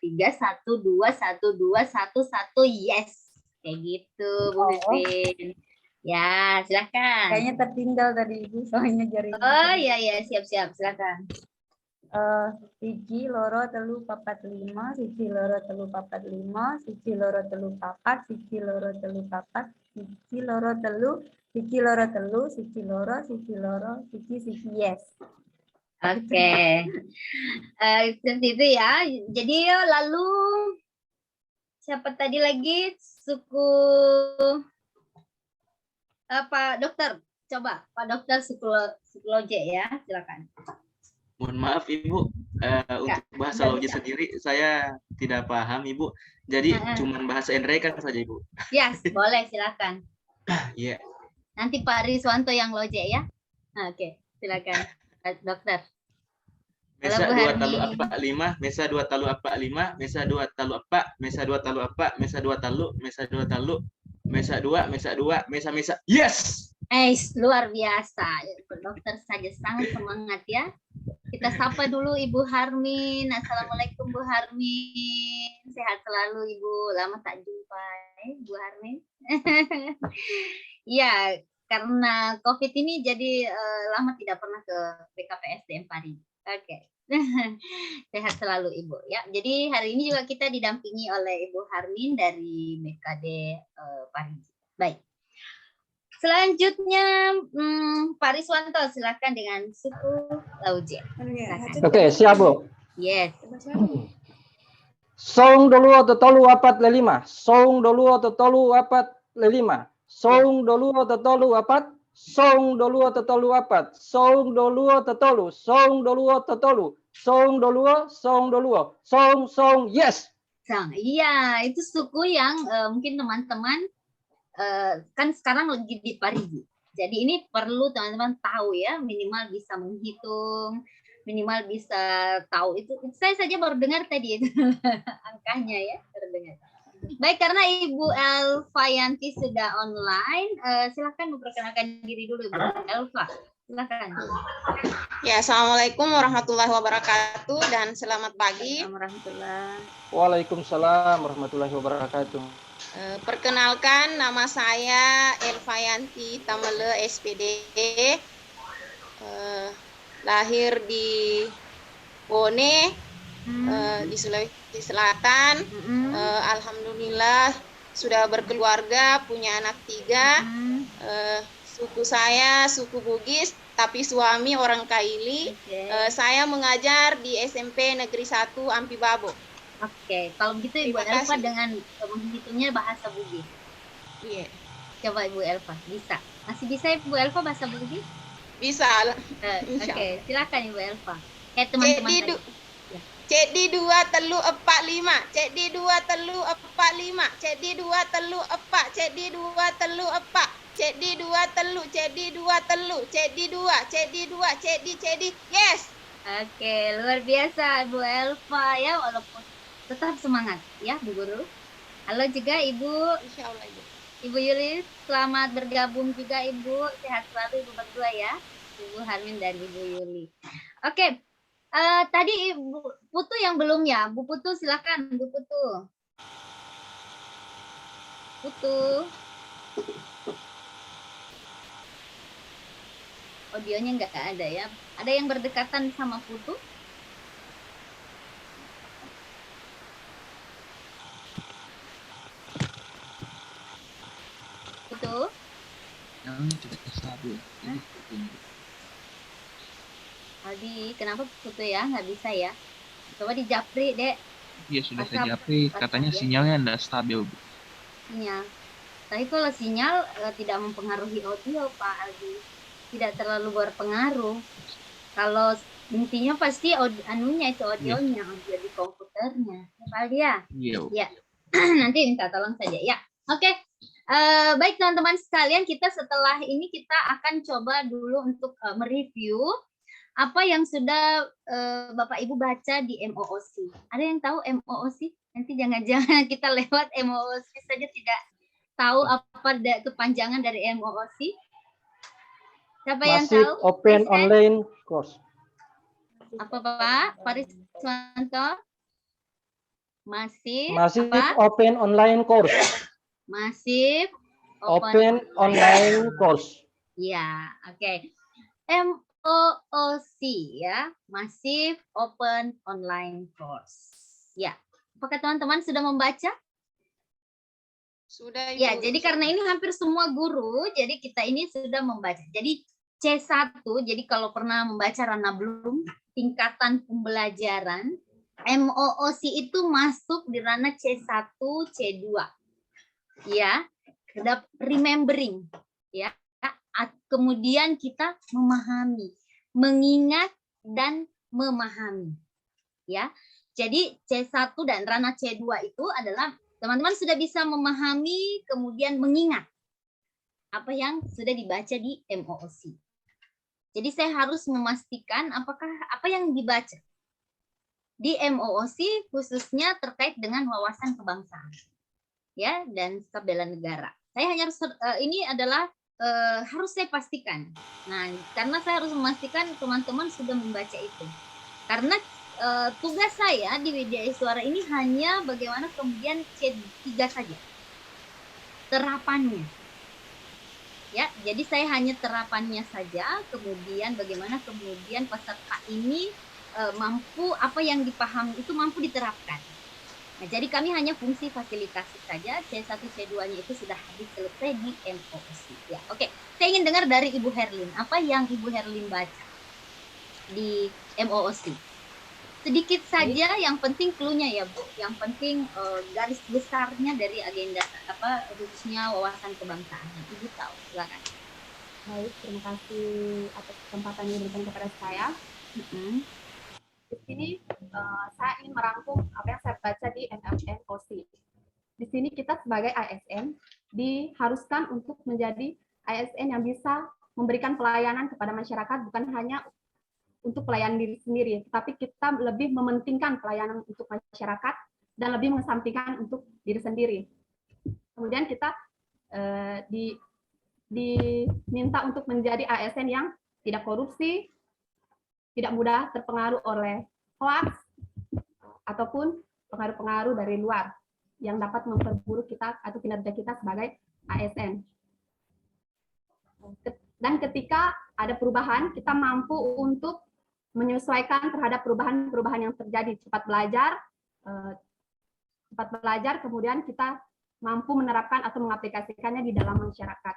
3, 1, 2, 1, 2, 1, 1, yes. Kayak gitu, Bu Vivin. Ya, silakan. Kayaknya tertinggal dari Ibu soalnya jaringan. Oh iya, siap-siap, silakan. Siji loro telu papat lima, siji loro telu papat lima, siji loro telu papat, siji loro telu papat, siji loro telu, siji loro telu, siji loro, siji, yes. Oke. Seperti itu ya. Jadi lalu siapa tadi lagi? Suku Pak Dokter. Coba Pak Dokter suku Loje ya, silakan. Mohon maaf Ibu, untuk bahasa Loje sendiri saya tidak paham Ibu. Jadi cuman bahasa Enrekan saja Ibu. Yes, boleh silakan. Iya. Nanti Pak Riswanto yang Loje ya. Oke, silakan Pak Dokter. Mesa 2 talu apa 5, mesa 2 talu apa 5, mesa 2 talu apa, mesa 2 talu apa, mesa 2 talu, mesa 2 talu, mesa 2, mesa. Yes! Luar biasa. Dokter saja sangat semangat ya. Kita sapa dulu Ibu Harmin. Assalamualaikum Bu Harmin. Sehat selalu Ibu. Lama tak jumpa Bu Harmin. Ya, karena COVID ini jadi lama tidak pernah ke BKPSDM Pari. Oke. Sehat selalu Ibu ya. Jadi hari ini juga kita didampingi oleh Ibu Harmin dari BKD Pari. Baik. Selanjutnya Pak Riswanto silakan dengan suku Lauje. Oke, siap Bu. Yes. Song dulu atau tolu apat lelima. Song dulu atau tolu apat lelima. Song dulu atau tolu apat. Song dulu atau tolu apat. Song dulu atau tolu. Song dulu atau tolu. Song dulu, song dulu. Song, yes. Iya, itu suku yang mungkin teman-teman kan sekarang lagi di Parigi. Jadi ini perlu teman-teman tahu ya, minimal bisa menghitung, minimal bisa tahu itu. Saya saja baru dengar tadi itu angkanya ya, baru dengar. Baik, karena Ibu Elvayanti sudah online, silakan memperkenalkan diri dulu Ibu Elva. Silakan. Ya, assalamualaikum warahmatullahi wabarakatuh dan selamat pagi. Waalaikumsalam warahmatullahi wabarakatuh. Perkenalkan, nama saya Elvayanti Tamele SPD, lahir di Bone, di Sulawesi Selatan. Alhamdulillah sudah berkeluarga, punya anak 3. Suku saya suku Bugis, tapi suami orang Kaili. Saya mengajar di SMP Negeri 1 Ampi Babo. Oke, kalau begitu Ibu Elva dengan menghitungnya bahasa Bugis. Iya. Coba Ibu Elva, bisa? Masih bisa Ibu Elva bahasa Bugis? Bisa. Oke, silakan Ibu Elva. Teman-teman tadi. Cek di 2 telu 4 5. Cek di 2 telu 4 5. Cek di 2 telu 4. Cek di 2 telu 4. Cek di 2 telu. Cek di 2 telu. Cek di 2. Cek di 2. Cek di. Yes. Oke, luar biasa Ibu Elva ya, walaupun tetap semangat ya Bu Guru. Halo juga Ibu. Insyaallah Ibu. Ibu Yuli, selamat bergabung juga Ibu. Sehat selalu Ibu berdua ya. Ibu Harmin dan Ibu Yuli. Oke. Tadi Bu Putu yang belum ya. Bu Putu silakan, Bu Putu. Putu. Audionya nggak ada ya. Ada yang berdekatan sama Putu? Putu? Yang tidak stabil. Aldi, kenapa Putu ya? Nggak bisa ya? Coba di Japri, Dek. Iya sudah WhatsApp, saya japri, katanya ya. sinyalnya tidak stabil, Bu. Sinyal. Tapi kalau sinyal tidak mempengaruhi audio, Pak Aldi. Tidak terlalu berpengaruh. Kalau intinya pasti anunya itu audionya, audio di komputernya. Ya, Pak Aldi ya? Iya, Bu. Ya. Nanti minta tolong saja ya. Oke. Baik teman-teman sekalian, kita setelah ini kita akan coba dulu untuk mereview apa yang sudah Bapak Ibu baca di MOOC. Ada yang tahu MOOC? Nanti jangan-jangan kita lewat MOOC saja tidak tahu apa kepanjangan dari MOOC. Siapa yang Masih tahu? open Present? online course. Apa Pak? Pariswanto? Masih Masih apa? open online course. Masih Open online course. Ya, oke. MOOC ya, Massive Open Online Course. Ya, apakah teman-teman sudah membaca? Sudah, Ibu. Ya, jadi karena ini hampir semua guru, jadi kita ini sudah membaca. Jadi C1, jadi kalau pernah membaca Rana Bloom, tingkatan pembelajaran, MOOC itu masuk di ranah C1, C2. Ya, remembering. Ya, kemudian kita memahami, mengingat dan memahami. Ya. Jadi C1 dan ranah C2 itu adalah teman-teman sudah bisa memahami kemudian mengingat apa yang sudah dibaca di MOOC. Jadi saya harus memastikan apakah apa yang dibaca di MOOC khususnya terkait dengan wawasan kebangsaan. Ya, dan sikap bela negara. Saya hanya harus ini adalah harus saya pastikan. Nah, karena saya harus memastikan teman-teman sudah membaca itu. Karena tugas saya di Widya Iswara ini hanya bagaimana kemudian C3 saja. Terapannya. Ya, jadi saya hanya terapannya saja, kemudian bagaimana kemudian peserta ini mampu apa yang dipahami itu mampu diterapkan. Nah, jadi kami hanya fungsi fasilitasi saja. C1, C2-nya itu sudah habis selesai di MOOC. Ya, oke. Saya ingin dengar dari Ibu Herlin. Apa yang Ibu Herlin baca di MOOC? Sedikit saja, yang penting clue-nya ya, Bu. Yang penting garis besarnya dari agenda khususnya wawasan kebangsaan. Ibu tahu, silakan. Baik, terima kasih atas kesempatan yang diberikan kepada saya. Di sini saya ingin merangkum apa yang saya baca di MOOC. Di sini kita sebagai ASN diharuskan untuk menjadi ASN yang bisa memberikan pelayanan kepada masyarakat, bukan hanya untuk pelayanan diri sendiri, tetapi kita lebih mementingkan pelayanan untuk masyarakat dan lebih mengesampingkan untuk diri sendiri. Kemudian kita diminta untuk menjadi ASN yang tidak korupsi, tidak mudah terpengaruh oleh hoax ataupun pengaruh-pengaruh dari luar yang dapat memperburuk kita atau kinerja kita sebagai ASN. Dan ketika ada perubahan, kita mampu untuk menyesuaikan terhadap perubahan-perubahan yang terjadi, cepat belajar, kemudian kita mampu menerapkan atau mengaplikasikannya di dalam masyarakat.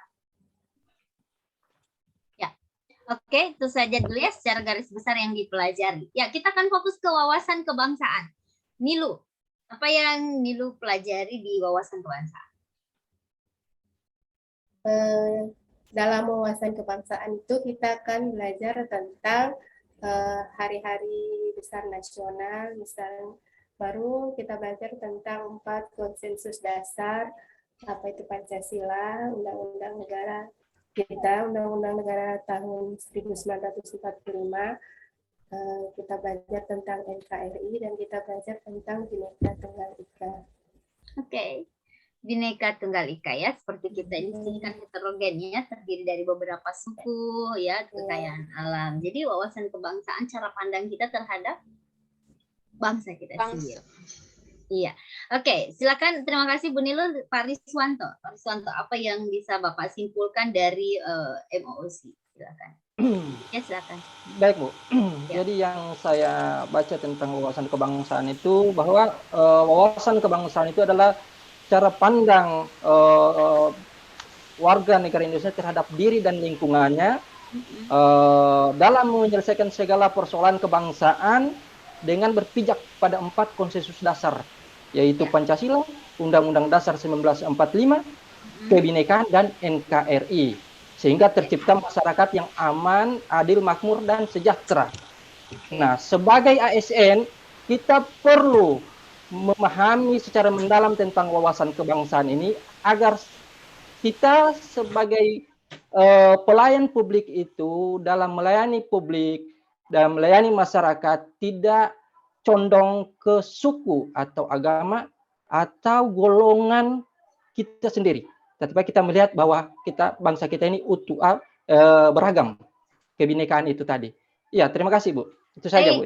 Oke, itu saja dulu ya secara garis besar yang dipelajari. Ya, kita akan fokus ke wawasan kebangsaan. Nilu, apa yang Nilu pelajari di wawasan kebangsaan? Dalam wawasan kebangsaan itu kita akan belajar tentang hari-hari besar nasional, misalnya baru kita belajar tentang 4 konsensus dasar, apa itu Pancasila, Undang-Undang Negara kita, Undang-Undang Negara tahun 1945, kita belajar tentang NKRI, dan kita belajar tentang Bhinneka Tunggal Ika. Oke. Bhinneka Tunggal Ika ya, seperti kita di sini kan heterogen ya, terdiri dari beberapa suku ya, kekayaan alam. Jadi wawasan kebangsaan, cara pandang kita terhadap bangsa kita sendiri. Iya, oke, silakan. Terima kasih Bu Nilo. Pak Riswanto, apa yang bisa Bapak simpulkan dari MOOC? Silakan. Ya, silakan. Baik Bu. Ya. Jadi yang saya baca tentang wawasan kebangsaan itu bahwa wawasan kebangsaan itu adalah cara pandang warga negara Indonesia terhadap diri dan lingkungannya dalam menyelesaikan segala persoalan kebangsaan dengan berpijak pada 4 konsensus dasar, yaitu Pancasila, Undang-Undang Dasar 1945, Kebinekaan, dan NKRI, sehingga tercipta masyarakat yang aman, adil, makmur, dan sejahtera. Nah, sebagai ASN, kita perlu memahami secara mendalam tentang wawasan kebangsaan ini agar kita sebagai pelayan publik itu dalam melayani publik dan melayani masyarakat tidak condong ke suku atau agama atau golongan kita sendiri. Tetapi kita melihat bahwa bangsa kita ini utuh, beragam, kebinekaan itu tadi. Iya, terima kasih Bu. Itu saja Bu.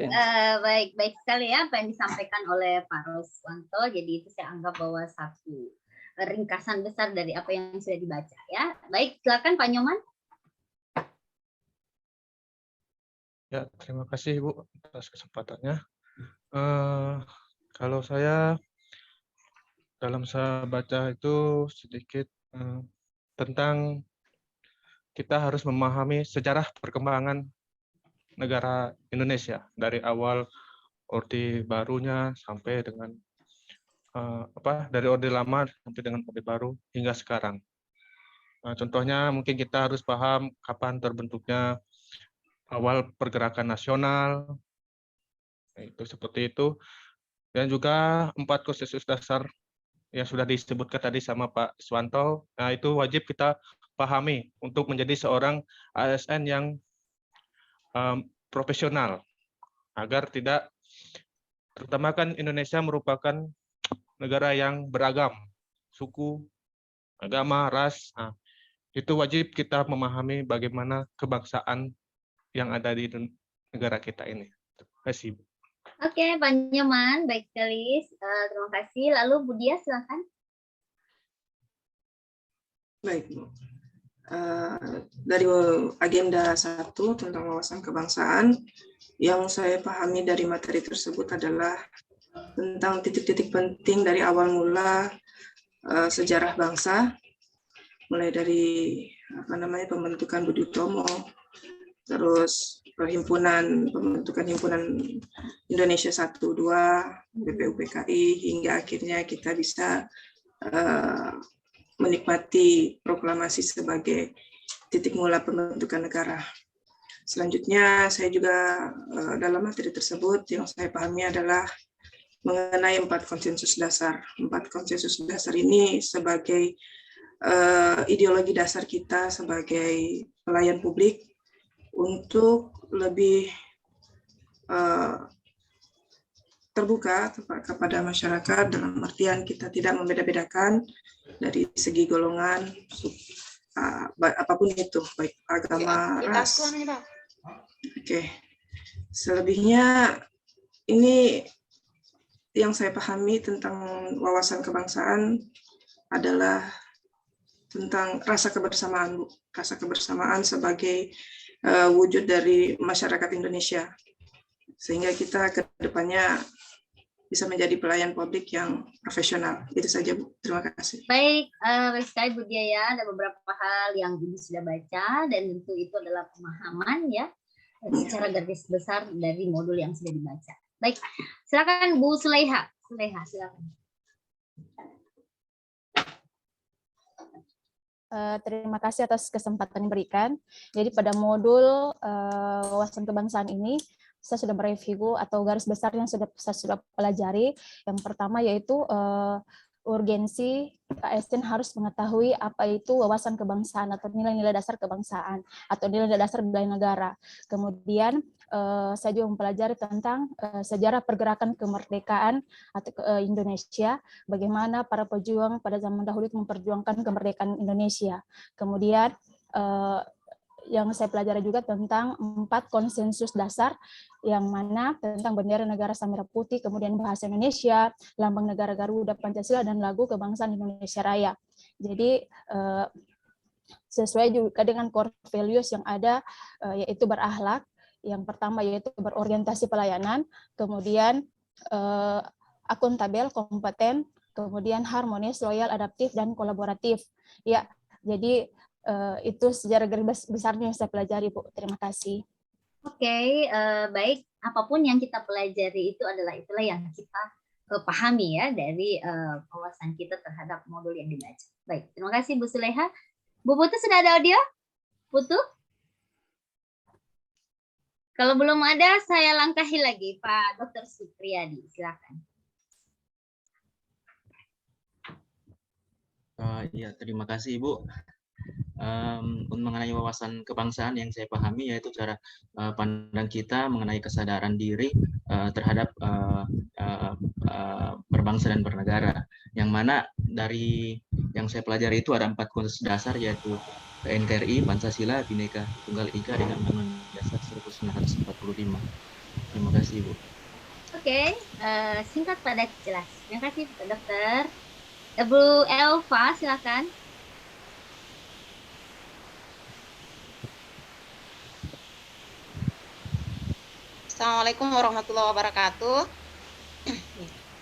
Baik sekali ya apa yang disampaikan oleh Pak Riswanto. Jadi itu saya anggap bahwa satu ringkasan besar dari apa yang sudah dibaca ya. Baik, silakan Pak Nyoman. Ya, terima kasih Bu atas kesempatannya. Kalau saya dalam saya baca itu sedikit tentang kita harus memahami sejarah perkembangan negara Indonesia dari awal Orde Barunya sampai dengan dari Orde Lama sampai dengan Orde Baru hingga sekarang. Contohnya mungkin kita harus paham kapan terbentuknya awal pergerakan nasional, itu seperti itu, dan juga 4 konsensus dasar yang sudah disebutkan tadi sama Pak Swanto. Nah, itu wajib kita pahami untuk menjadi seorang ASN yang profesional, agar tidak, terutama kan Indonesia merupakan negara yang beragam, suku, agama, ras. Nah, itu wajib kita memahami bagaimana kebangsaan yang ada di negara kita ini. Terima kasih. Oke, Pak Nyoman, baik sekali. Terima kasih. Lalu Bu Dia, silakan. Baik, Bu. Dari agenda 1 tentang wawasan kebangsaan, yang saya pahami dari materi tersebut adalah tentang titik-titik penting dari awal mula sejarah bangsa, mulai dari pembentukan Budi Utomo, terus pembentukan himpunan Indonesia 1, 2, BPUPKI, hingga akhirnya kita bisa menikmati proklamasi sebagai titik mula pembentukan negara. Selanjutnya, saya juga dalam materi tersebut yang saya pahami adalah mengenai 4 konsensus dasar. 4 konsensus dasar ini sebagai ideologi dasar kita sebagai pelayan publik untuk lebih terbuka kepada masyarakat, dalam artian kita tidak membeda-bedakan dari segi golongan, apapun itu, baik agama, ras. Oke. Selebihnya ini yang saya pahami tentang wawasan kebangsaan adalah tentang rasa kebersamaan, Bu. Rasa kebersamaan sebagai wujud dari masyarakat Indonesia, sehingga kita ke depannya bisa menjadi pelayan publik yang profesional. Itu saja, Bu. Terima kasih. Baik, baik sekali Bu Dia ya. Ada beberapa hal yang Ibu sudah baca, dan tentu itu adalah pemahaman ya, secara garis besar dari modul yang sudah dibaca. Baik, silakan Bu Sulaiha. Sulaiha, silakan. Terima kasih atas kesempatan yang diberikan. Jadi pada modul wawasan kebangsaan ini, saya sudah mereview atau garis besar yang saya sudah pelajari. Yang pertama yaitu urgensi ASN harus mengetahui apa itu wawasan kebangsaan atau nilai-nilai dasar kebangsaan atau nilai dasar bela negara. Kemudian saya juga mempelajari tentang sejarah pergerakan kemerdekaan atau Indonesia, bagaimana para pejuang pada zaman dahulu memperjuangkan kemerdekaan Indonesia. Kemudian yang saya pelajari juga tentang 4 konsensus dasar, yang mana tentang bendera negara sang merah putih, kemudian bahasa Indonesia, lambang negara Garuda, Pancasila, dan lagu kebangsaan Indonesia Raya. Jadi sesuai juga dengan core values yang ada, yaitu berakhlak, yang pertama yaitu berorientasi pelayanan, kemudian akuntabel, kompeten, kemudian harmonis, loyal, adaptif, dan kolaboratif. Ya, jadi itu sejarah garis besarnya yang saya pelajari, Bu. Terima kasih. Oke, baik. Apapun yang kita pelajari itulah yang kita pahami ya dari wawasan kita terhadap modul yang dibaca. Baik, terima kasih Bu Suleha. Bu Putu sudah ada audio? Putu? Kalau belum ada, saya langkahi lagi Pak Dr. Supriyadi. Silakan. Ya, terima kasih Ibu. Mengenai wawasan kebangsaan yang saya pahami yaitu cara pandang kita mengenai kesadaran diri terhadap berbangsa dan bernegara, yang mana dari yang saya pelajari itu ada 4 konsensus dasar, yaitu NKRI, Pancasila, Bhinneka Tunggal Ika, dengan Undang-Undang Dasar 1945. Terima kasih Ibu. Oke, singkat padat jelas. Terima kasih Pak Dokter. Bu Elva, silakan. Assalamualaikum warahmatullahi wabarakatuh.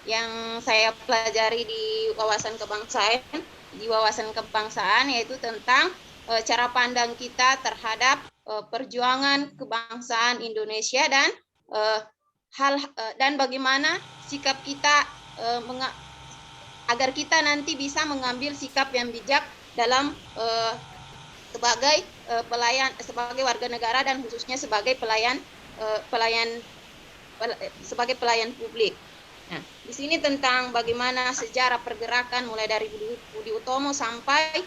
Yang saya pelajari di wawasan kebangsaan yaitu tentang cara pandang kita terhadap perjuangan kebangsaan Indonesia dan dan bagaimana sikap kita agar kita nanti bisa mengambil sikap yang bijak dalam sebagai warga negara dan khususnya sebagai sebagai pelayan publik. Nah, di sini tentang bagaimana sejarah pergerakan mulai dari Budi Utomo sampai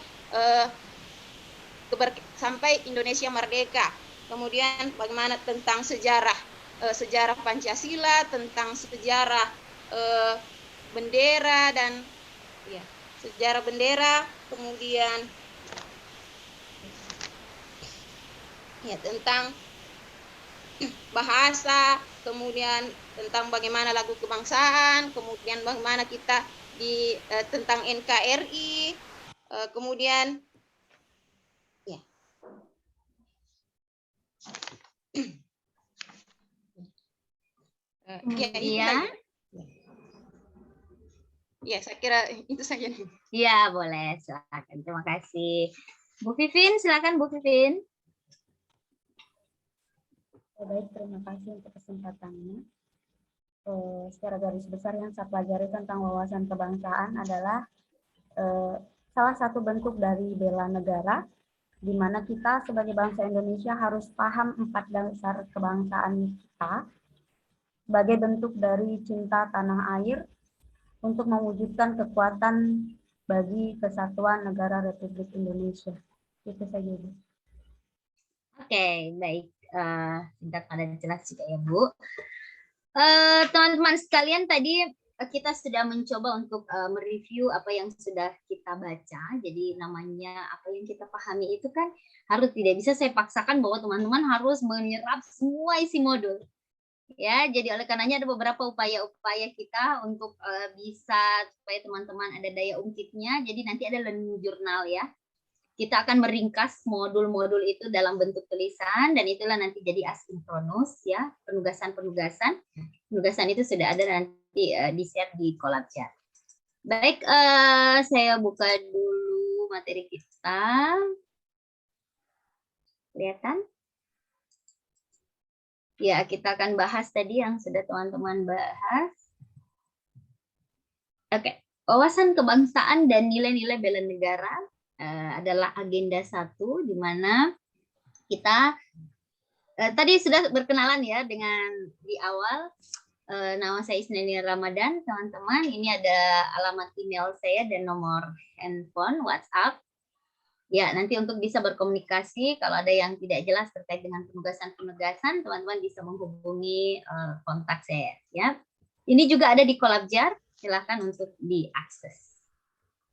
Indonesia merdeka. Kemudian bagaimana tentang sejarah Pancasila, tentang sejarah bendera dan sejarah bendera, kemudian tentang bahasa, kemudian tentang bagaimana lagu kebangsaan, kemudian bagaimana kita tentang NKRI, kemudian saya kira itu saja. Ya, boleh, silakan. Terima kasih. Bu Vivin, silakan Bu Vivin. Baik, terima kasih untuk kesempatannya. Secara garis besar yang saya pelajari tentang wawasan kebangsaan adalah salah satu bentuk dari bela negara, di mana kita sebagai bangsa Indonesia harus paham 4 dasar kebangsaan kita sebagai bentuk dari cinta tanah air untuk mewujudkan kekuatan bagi kesatuan negara Republik Indonesia. Itu saja, Bu. Oke, baik. Singkat padat jelas juga ya Bu. Teman-teman sekalian, tadi kita sudah mencoba untuk mereview apa yang sudah kita baca. Jadi namanya apa yang kita pahami itu kan harus tidak bisa saya paksakan bahwa teman-teman harus menyerap semua isi modul. Ya, jadi oleh karenanya ada beberapa upaya-upaya kita untuk bisa supaya teman-teman ada daya ungkitnya. Jadi nanti ada learning journal ya. Kita akan meringkas modul-modul itu dalam bentuk tulisan dan itulah nanti jadi asinkronus ya, penugasan itu sudah ada nanti di-share di kolab chat. Baik, saya buka dulu materi kita. Kelihatan? Ya, kita akan bahas tadi yang sudah teman-teman bahas. Oke, wawasan kebangsaan dan nilai-nilai bela negara adalah agenda 1, di mana kita tadi sudah berkenalan ya dengan di awal Nama saya Isnani Ramadan, teman-teman. Ini ada alamat email saya dan nomor handphone WhatsApp. Ya, nanti untuk bisa berkomunikasi, kalau ada yang tidak jelas terkait dengan penugasan-penugasan, teman-teman bisa menghubungi kontak saya. Ya, ini juga ada di Kolabjar, silakan untuk diakses.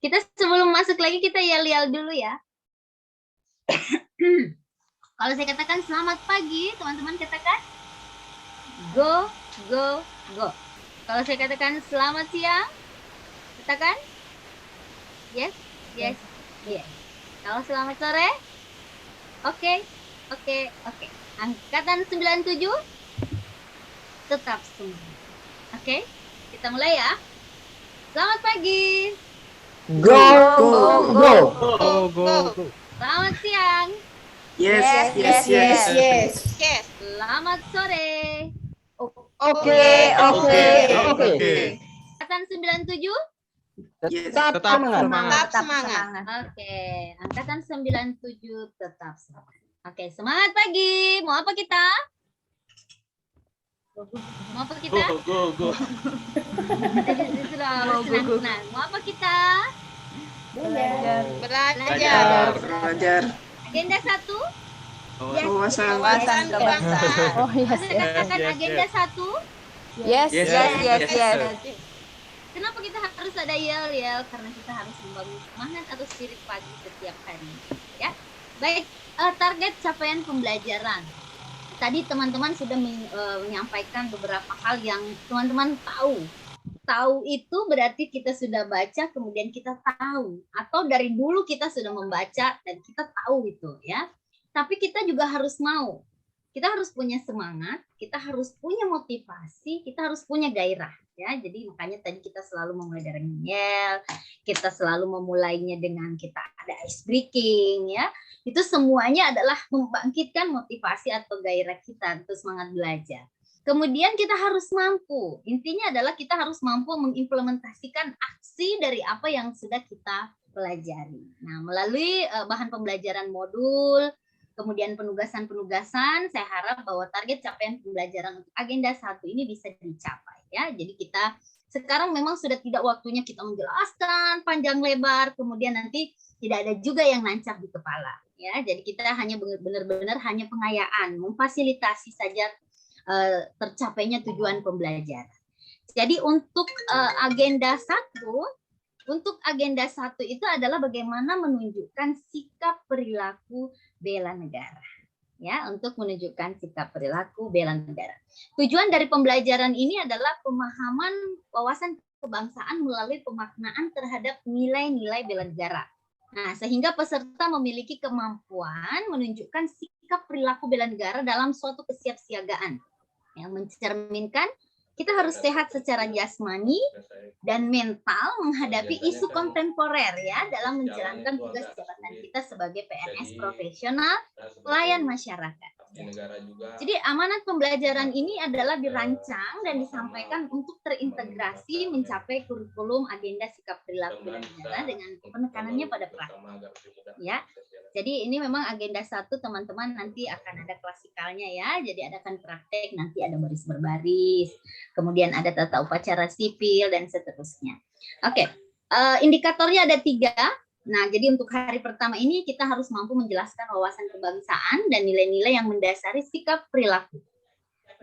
Kita sebelum masuk lagi kita yel-yel dulu ya. Kalau saya katakan selamat pagi, teman-teman katakan go, go, go. Kalau saya katakan selamat siang, katakan yes, yes, yes. Kalau selamat sore, oke. Angkatan 97, tetap semangat. Oke, kita mulai ya. Selamat pagi. Go, go, go. Selamat siang. Yes. Selamat sore. Oke. Angkatan 97, Tetap semangat. Oke, angkatan 97 tetap semangat. Oke, semangat pagi. Mau apa kita? Mau apa kita? Go. Senang-senang. Mau apa kita? Belajar. Agenda 1. Wawasan kebangsaan. Oh, yes. Katakan agenda 1. Yes. Kenapa kita harus ada yel-yel? Karena kita harus membangun semangat atau spirit pagi setiap hari. Ya, baik. Target capaian pembelajaran. Tadi teman-teman sudah menyampaikan beberapa hal yang teman-teman tahu. Tahu itu berarti kita sudah baca, kemudian kita tahu. Atau dari dulu kita sudah membaca dan kita tahu itu, ya. Tapi kita juga harus mau. Kita harus punya semangat, kita harus punya motivasi, kita harus punya gairah. Ya, jadi makanya tadi kita selalu memulai dari yel, kita selalu memulainya dengan kita ada ice breaking, ya. Itu semuanya adalah membangkitkan motivasi atau gairah kita untuk semangat belajar. Kemudian kita harus mampu. Intinya adalah kita harus mampu mengimplementasikan aksi dari apa yang sudah kita pelajari. Nah, melalui bahan pembelajaran modul, kemudian penugasan-penugasan, saya harap bahwa target capaian pembelajaran untuk agenda 1 ini bisa dicapai. Ya, jadi kita sekarang memang sudah tidak waktunya kita menjelaskan panjang lebar, kemudian nanti tidak ada juga yang nancap di kepala. Ya, jadi kita hanya benar-benar hanya pengayaan, memfasilitasi saja tercapainya tujuan pembelajaran. Jadi untuk agenda 1 itu adalah bagaimana menunjukkan sikap perilaku bela negara. Ya, untuk menunjukkan sikap perilaku bela negara. Tujuan dari pembelajaran ini adalah pemahaman wawasan kebangsaan melalui pemaknaan terhadap nilai-nilai bela negara. Nah, sehingga peserta memiliki kemampuan menunjukkan sikap perilaku bela negara dalam suatu kesiapsiagaan yang mencerminkan kita harus sehat secara jasmani dan mental menghadapi isu kontemporer ya dalam menjalankan tugas jabatan kita sebagai PNS profesional pelayan masyarakat. Jadi amanat pembelajaran ini adalah dirancang dan disampaikan untuk terintegrasi mencapai kurikulum agenda sikap perilaku bela negara dengan penekanannya pada praktik. Ya. Jadi ini memang agenda 1 teman-teman nanti akan ada klasikalnya ya. Jadi adakan praktek, nanti ada baris berbaris, kemudian ada tata upacara sipil dan seterusnya. Oke, indikatornya ada 3. Nah, jadi untuk hari pertama ini kita harus mampu menjelaskan wawasan kebangsaan dan nilai-nilai yang mendasari sikap perilaku.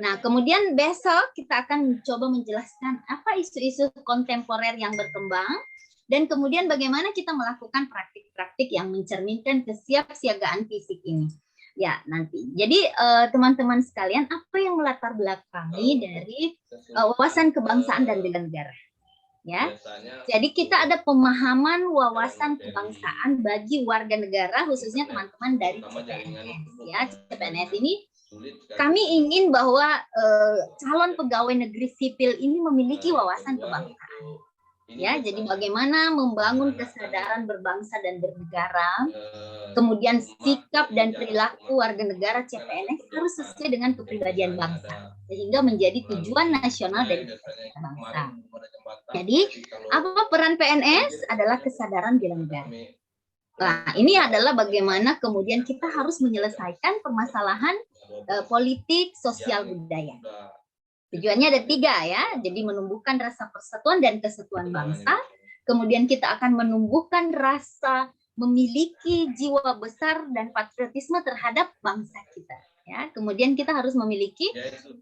Nah, kemudian besok kita akan mencoba menjelaskan apa isu-isu kontemporer yang berkembang dan kemudian bagaimana kita melakukan praktik-praktik yang mencerminkan kesiapsiagaan fisik ini. Ya, nanti. Jadi teman-teman sekalian, apa yang melatar belakangi dari wawasan kebangsaan dan bela negara? Ya, jadi kita ada pemahaman wawasan kebangsaan bagi warga negara, khususnya teman-teman dari CPNS. Ya, CPNS ini kami ingin bahwa calon pegawai negeri sipil ini memiliki wawasan kebangsaan. Ya, jadi bagaimana membangun kesadaran berbangsa dan bernegara, kemudian sikap dan perilaku warga negara CPNS harus sesuai dengan kepribadian bangsa, sehingga menjadi tujuan nasional dari bangsa. Jadi, apa peran PNS adalah kesadaran bela negara. Nah, ini adalah bagaimana kemudian kita harus menyelesaikan permasalahan politik, sosial, budaya. Tujuannya ada 3 ya, jadi menumbuhkan rasa persatuan dan kesatuan bangsa, kemudian kita akan menumbuhkan rasa memiliki jiwa besar dan patriotisme terhadap bangsa kita. Ya, kemudian kita harus memiliki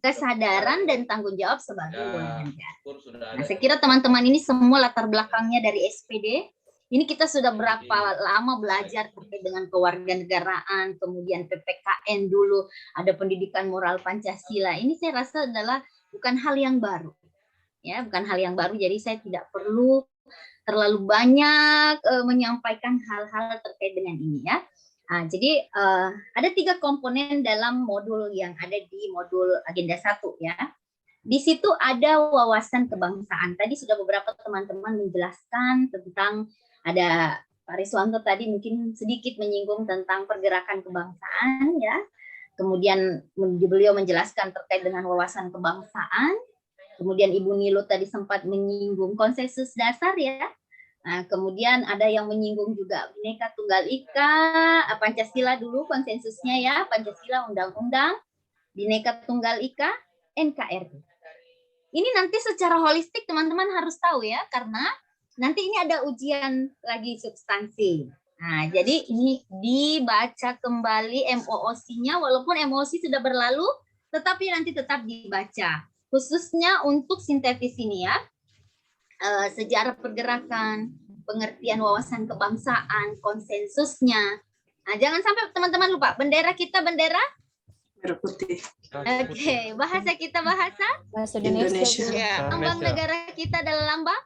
kesadaran dan tanggung jawab sebagai warga negara. Nah, saya kira teman-teman ini semua latar belakangnya dari SPD. Ini kita sudah berapa lama belajar terkait dengan kewarganegaraan, kemudian PPKN dulu, ada pendidikan moral Pancasila. Ini saya rasa adalah bukan hal yang baru. Ya, bukan hal yang baru, jadi saya tidak perlu terlalu banyak menyampaikan hal-hal terkait dengan ini ya. Nah, jadi ada 3 komponen dalam modul yang ada di modul agenda 1 ya. Di situ ada wawasan kebangsaan. Tadi sudah beberapa teman-teman menjelaskan tentang, ada Pak Riswanto tadi mungkin sedikit menyinggung tentang pergerakan kebangsaan ya. Kemudian beliau menjelaskan terkait dengan wawasan kebangsaan. Kemudian Ibu Nilo tadi sempat menyinggung konsensus dasar ya. Nah, kemudian ada yang menyinggung juga Bhinneka Tunggal Ika, Pancasila dulu konsensusnya ya, Pancasila, Undang-Undang, Bhinneka Tunggal Ika, NKRI. Ini nanti secara holistik teman-teman harus tahu ya, karena nanti ini ada ujian lagi substansi. Nah, jadi ini dibaca kembali MOOC-nya, walaupun MOOC sudah berlalu, tetapi nanti tetap dibaca. Khususnya untuk sintetis ini ya, sejarah pergerakan, pengertian wawasan kebangsaan, konsensusnya. Nah, jangan sampai teman-teman lupa, bendera kita bendera? Merah putih. Oke, bahasa kita bahasa? Bahasa Indonesia. Lambang negara kita adalah lambang?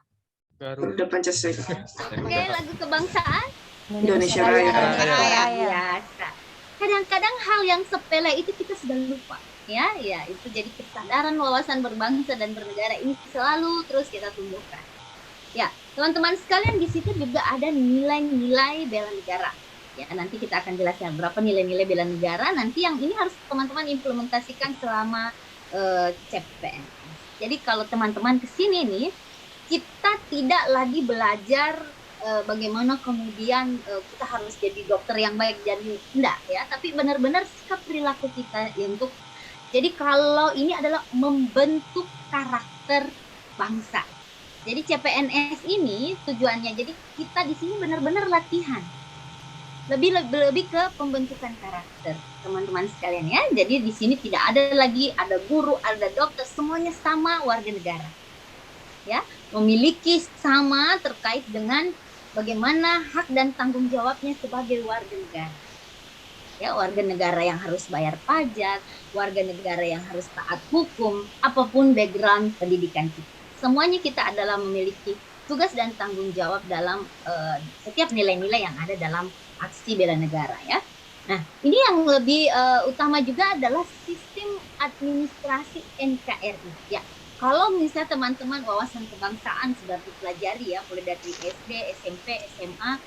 Garuda Pancasila. Oke, lagu kebangsaan? Indonesia Raya. Biasa. Kadang-kadang hal yang sepele itu kita sudah lupa. Ya, itu jadi kesadaran wawasan berbangsa dan bernegara ini selalu terus kita tumbuhkan. Ya, teman-teman sekalian, di situ juga ada nilai-nilai bela negara. Ya, nanti kita akan jelaskan berapa nilai-nilai bela negara. Nanti yang ini harus teman-teman implementasikan selama CPNS. Jadi kalau teman-teman kesini nih, kita tidak lagi belajar bagaimana kemudian kita harus jadi dokter yang baik, jadi enggak ya, tapi benar-benar sikap perilaku kita untuk. Jadi kalau ini adalah membentuk karakter bangsa. Jadi CPNS ini tujuannya, jadi kita di sini benar-benar latihan. Lebih ke pembentukan karakter, teman-teman sekalian ya. Jadi di sini tidak ada lagi ada guru, ada dokter, semuanya sama warga negara. Ya, memiliki sama terkait dengan bagaimana hak dan tanggung jawabnya sebagai warga negara. Ya, warga negara yang harus bayar pajak, warga negara yang harus taat hukum, apapun background pendidikan kita. Semuanya kita adalah memiliki tugas dan tanggung jawab dalam setiap nilai-nilai yang ada dalam aksi bela negara ya. Nah, ini yang lebih utama juga adalah sistem administrasi NKRI. Ya, kalau misalnya teman-teman wawasan kebangsaan sudah dipelajari ya, mulai dari SD, SMP, SMA,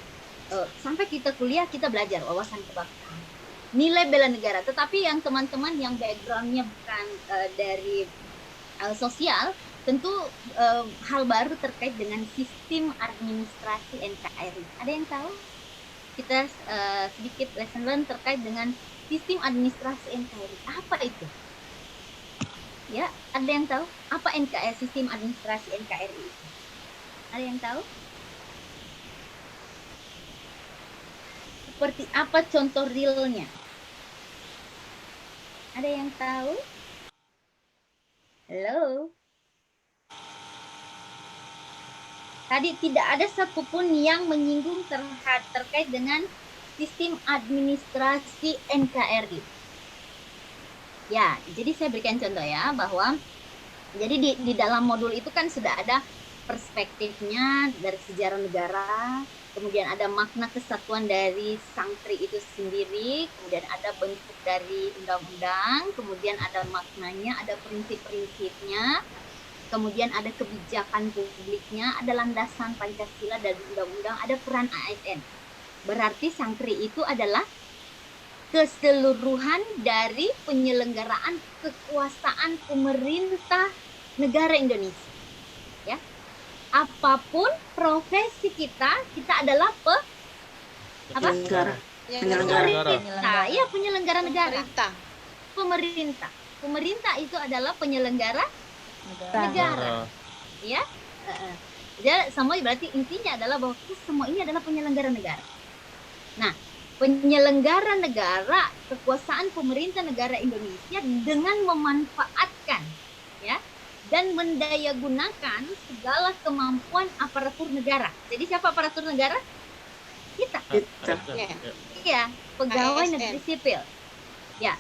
sampai kita kuliah kita belajar wawasan kebangsaan. Nilai bela negara, tetapi yang teman-teman yang backgroundnya bukan dari sosial, tentu hal baru terkait dengan sistem administrasi NKRI. Ada yang tahu? Kita sedikit lesson learn terkait dengan sistem administrasi NKRI. Apa itu? Ya, ada yang tahu? Apa NKRI, sistem administrasi NKRI itu? Ada yang tahu? Seperti apa contoh realnya? Ada yang tahu? Halo? Tadi tidak ada satupun yang menyinggung terkait dengan sistem administrasi NKRI. Ya, jadi saya berikan contoh ya, bahwa jadi di dalam modul itu kan sudah ada perspektifnya dari sejarah negara, kemudian ada makna kesatuan dari santri itu sendiri, kemudian ada bentuk dari undang-undang, kemudian ada maknanya, ada prinsip-prinsipnya, kemudian ada kebijakan publiknya, ada landasan Pancasila dan undang-undang, ada peran ASN. Berarti santri itu adalah keseluruhan dari penyelenggaraan kekuasaan pemerintah negara Indonesia. Ya. Apapun profesi kita adalah penyelenggara. Pemerintah. Ya, penyelenggara negara. Pemerintah itu adalah penyelenggara Negara. Ya. Jadi semua berarti intinya adalah bahwa semua ini adalah penyelenggara negara. Nah, penyelenggara negara, kekuasaan pemerintah negara Indonesia dengan memanfaatkan ya dan mendayagunakan segala kemampuan aparatur negara. Jadi siapa aparatur negara? Kita. Iya, pegawai negeri sipil. Ya.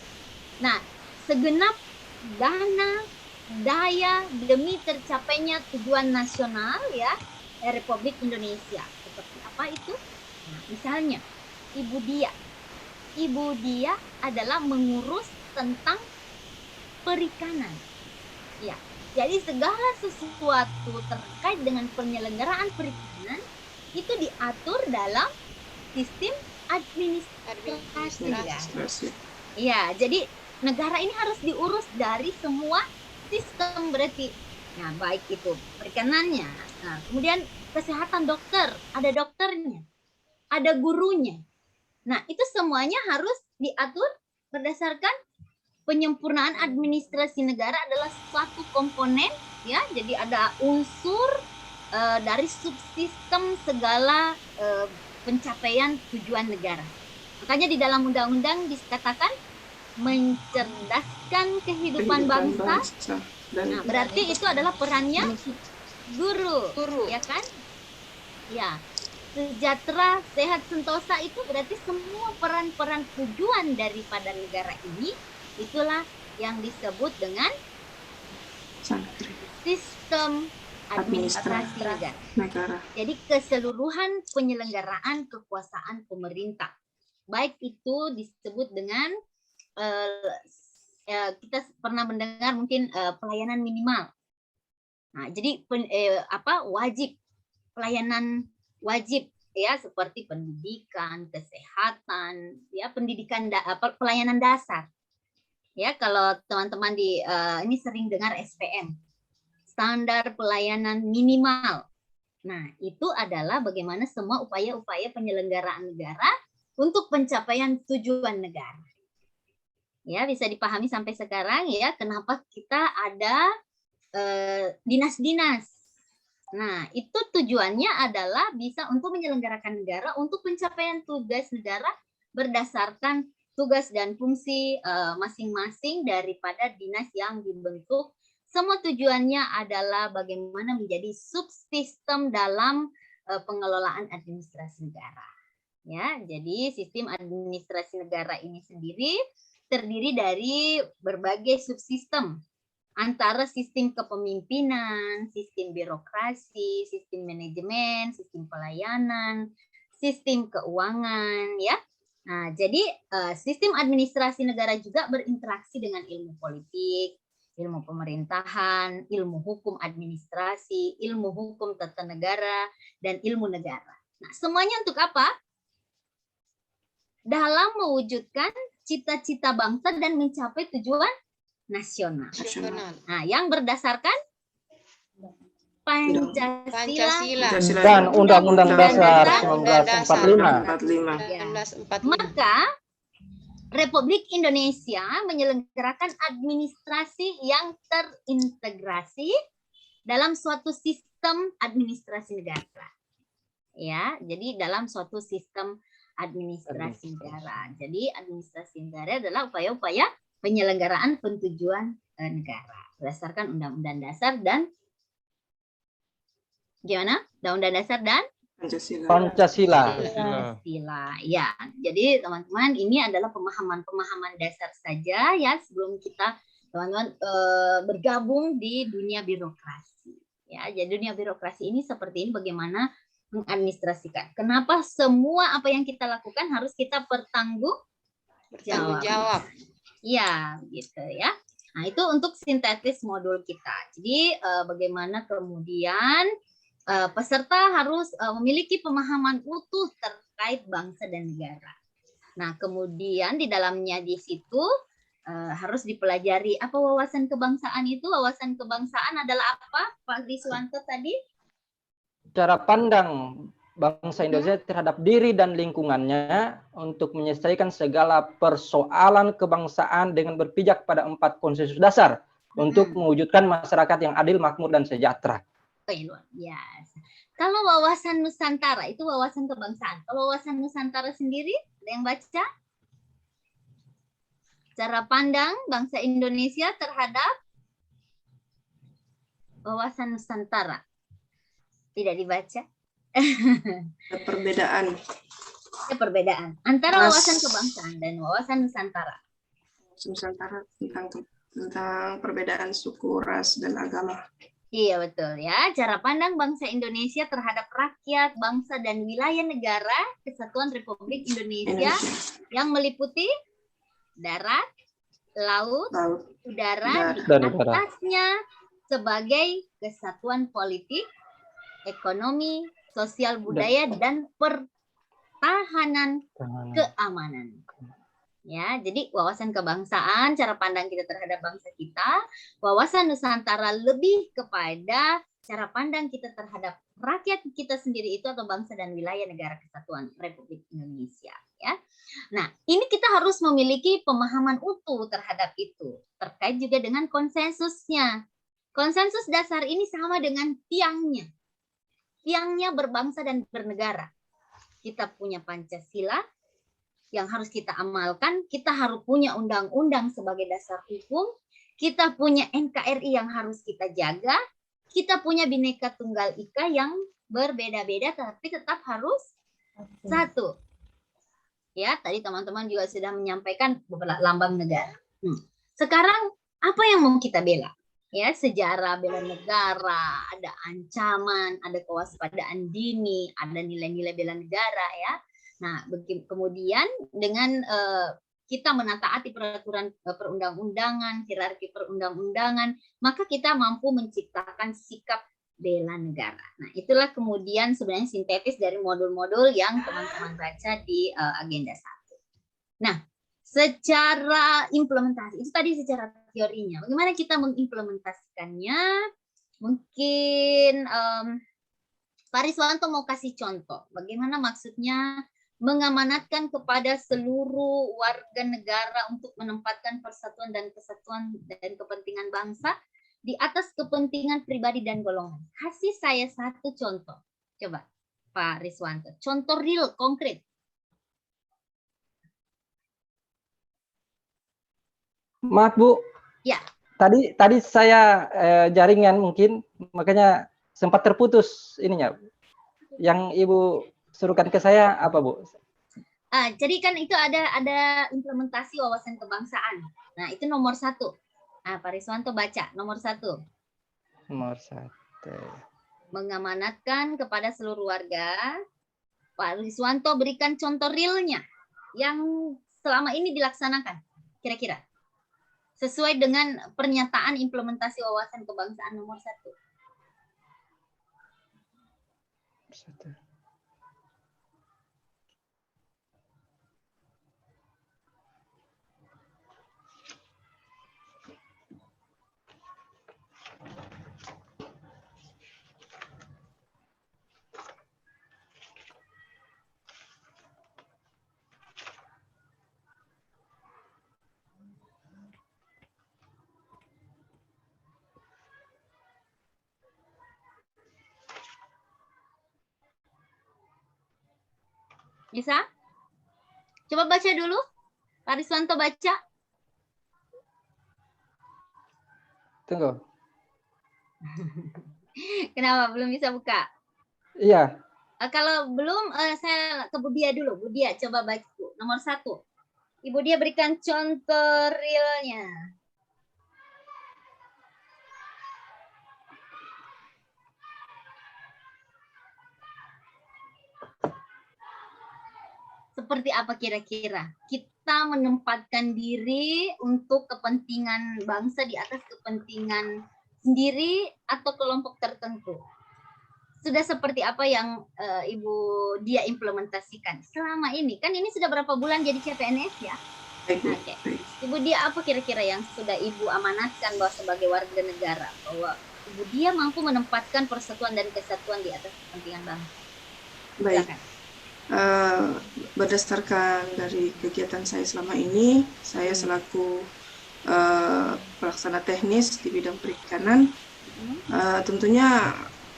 Nah, segenap dana daya demi tercapainya tujuan nasional ya Republik Indonesia. Seperti apa itu? Nah, misalnya Ibu Dia adalah mengurus tentang perikanan. Ya. Jadi segala sesuatu terkait dengan penyelenggaraan perikanan itu diatur dalam sistem administrasi. Ya, jadi negara ini harus diurus dari semua sistem berarti. Nah, baik itu perikanannya. Nah, kemudian kesehatan dokter, ada dokternya, ada gurunya. Nah, itu semuanya harus diatur berdasarkan penyempurnaan administrasi negara adalah suatu komponen ya. Jadi ada unsur dari subsistem segala pencapaian tujuan negara. Makanya di dalam undang-undang dikatakan mencerdaskan kehidupan bangsa. Nah, berarti itu adalah perannya guru, ya kan? Ya, sejahtera, sehat, sentosa itu berarti semua peran-peran tujuan daripada negara ini itulah yang disebut dengan sistem administrasi negara. Jadi keseluruhan penyelenggaraan kekuasaan pemerintah, baik itu disebut dengan kita pernah mendengar mungkin pelayanan minimal. Nah, jadi pelayanan wajib ya seperti pendidikan, kesehatan, ya pendidikan pelayanan dasar. Ya, kalau teman-teman ini sering dengar SPM, standar pelayanan minimal. Nah, itu adalah bagaimana semua upaya-upaya penyelenggaraan negara untuk pencapaian tujuan negara. Ya, bisa dipahami sampai sekarang ya kenapa kita ada dinas-dinas. Nah, itu tujuannya adalah bisa untuk menyelenggarakan negara untuk pencapaian tugas negara berdasarkan tugas dan fungsi masing-masing daripada dinas yang dibentuk. Semua tujuannya adalah bagaimana menjadi subsistem dalam pengelolaan administrasi negara. Ya, jadi sistem administrasi negara ini sendiri terdiri dari berbagai subsistem antara sistem kepemimpinan, sistem birokrasi, sistem manajemen, sistem pelayanan, sistem keuangan, ya. Nah, jadi sistem administrasi negara juga berinteraksi dengan ilmu politik, ilmu pemerintahan, ilmu hukum administrasi, ilmu hukum tata negara, dan ilmu negara. Nah, semuanya untuk apa? Dalam mewujudkan cita-cita bangsa dan mencapai tujuan nasional. Nah, yang berdasarkan Pancasila dan Undang-Undang Dasar 1945. Ya. Maka Republik Indonesia menyelenggarakan administrasi yang terintegrasi dalam suatu sistem administrasi negara. Ya, jadi dalam suatu sistem administrasi negara. Jadi administrasi negara adalah upaya-upaya penyelenggaraan pentujuan negara berdasarkan Undang-Undang Dasar dan gimana? Undang-Undang Dasar dan Pancasila. Ya, jadi teman-teman ini adalah pemahaman-pemahaman dasar saja ya sebelum kita teman-teman bergabung di dunia birokrasi. Ya, jadi dunia birokrasi ini seperti ini bagaimana mengadministrasikan. Kenapa semua apa yang kita lakukan harus kita bertanggung jawab. Ya, gitu ya. Nah, itu untuk sintetis modul kita. Jadi bagaimana kemudian peserta harus memiliki pemahaman utuh terkait bangsa dan negara. Nah, kemudian di dalamnya di situ harus dipelajari apa wawasan kebangsaan itu. Wawasan kebangsaan adalah apa, Pak Riswanto tadi? Cara pandang bangsa Indonesia terhadap diri dan lingkungannya untuk menyelesaikan segala persoalan kebangsaan dengan berpijak pada 4 konsensus dasar untuk mewujudkan masyarakat yang adil, makmur, dan sejahtera. Oh, luar biasa. Kalau wawasan Nusantara itu wawasan kebangsaan. Kalau wawasan Nusantara sendiri, ada yang baca? Cara pandang bangsa Indonesia terhadap wawasan Nusantara. Tidak dibaca? Ada perbedaan. Ada perbedaan antara wawasan kebangsaan dan wawasan Nusantara. Nusantara tentang perbedaan suku, ras, dan agama. Iya betul ya. Cara pandang bangsa Indonesia terhadap rakyat, bangsa, dan wilayah negara Kesatuan Republik Indonesia yang meliputi darat, laut, udara, di atasnya sebagai kesatuan politik, ekonomi, sosial budaya, dan pertahanan keamanan. Ya, jadi wawasan kebangsaan, cara pandang kita terhadap bangsa kita, wawasan Nusantara lebih kepada cara pandang kita terhadap rakyat kita sendiri itu atau bangsa dan wilayah negara kesatuan Republik Indonesia. Ya, nah ini kita harus memiliki pemahaman utuh terhadap itu, terkait juga dengan konsensusnya. Konsensus dasar ini sama dengan tiangnya. Tiangnya berbangsa dan bernegara. Kita punya Pancasila yang harus kita amalkan, kita harus punya undang-undang sebagai dasar hukum, kita punya NKRI yang harus kita jaga, kita punya Bhinneka Tunggal Ika yang berbeda-beda tapi tetap harus satu. Ya, tadi teman-teman juga sudah menyampaikan beberapa lambang negara. Sekarang apa yang mau kita bela? Ya, sejarah bela negara, ada ancaman, ada kewaspadaan dini, ada nilai-nilai bela negara ya. Nah, kemudian dengan kita menataati peraturan perundang-undangan, hierarki perundang-undangan, maka kita mampu menciptakan sikap bela negara. Nah, itulah kemudian sebenarnya sintetis dari modul-modul yang teman-teman baca di agenda 1. Nah, secara implementasi, itu tadi secara teorinya. Bagaimana kita mengimplementasikannya? Mungkin Pak Riswanto mau kasih contoh. Bagaimana maksudnya mengamanatkan kepada seluruh warga negara untuk menempatkan persatuan dan kesatuan dan kepentingan bangsa di atas kepentingan pribadi dan golongan. Kasih saya satu contoh. Coba, Pak Riswanto. Contoh real, konkret. Maaf, Bu. Ya. Tadi saya jaringan mungkin, makanya sempat terputus ininya. Yang Ibu suruhkan ke saya apa, Bu? Jadi kan itu ada implementasi wawasan kebangsaan. Nah, itu nomor 1. Pak Riswanto baca nomor 1. Nomor 1. Mengamanatkan kepada seluruh warga. Pak Riswanto berikan contoh realnya yang selama ini dilaksanakan. Kira-kira sesuai dengan pernyataan implementasi wawasan kebangsaan nomor 1. Bisa? Coba baca dulu. Pak Riswanto baca. Tunggu. Kenapa belum bisa buka? Iya. Kalau belum, saya ke Bu Dia dulu. Bu Dia, coba baca nomor 1. Ibu Dia berikan contoh realnya. Seperti apa kira-kira? Kita menempatkan diri untuk kepentingan bangsa di atas kepentingan sendiri atau kelompok tertentu. Sudah seperti apa yang Ibu Dia implementasikan selama ini? Kan ini sudah berapa bulan jadi CPNS ya? Oke. Ibu Dia apa kira-kira yang sudah Ibu amanatkan bahwa sebagai warga negara? Bahwa Ibu Dia mampu menempatkan persatuan dan kesatuan di atas kepentingan bangsa. Baik. Berdasarkan dari kegiatan saya selama ini, saya selaku pelaksana teknis di bidang perikanan. Tentunya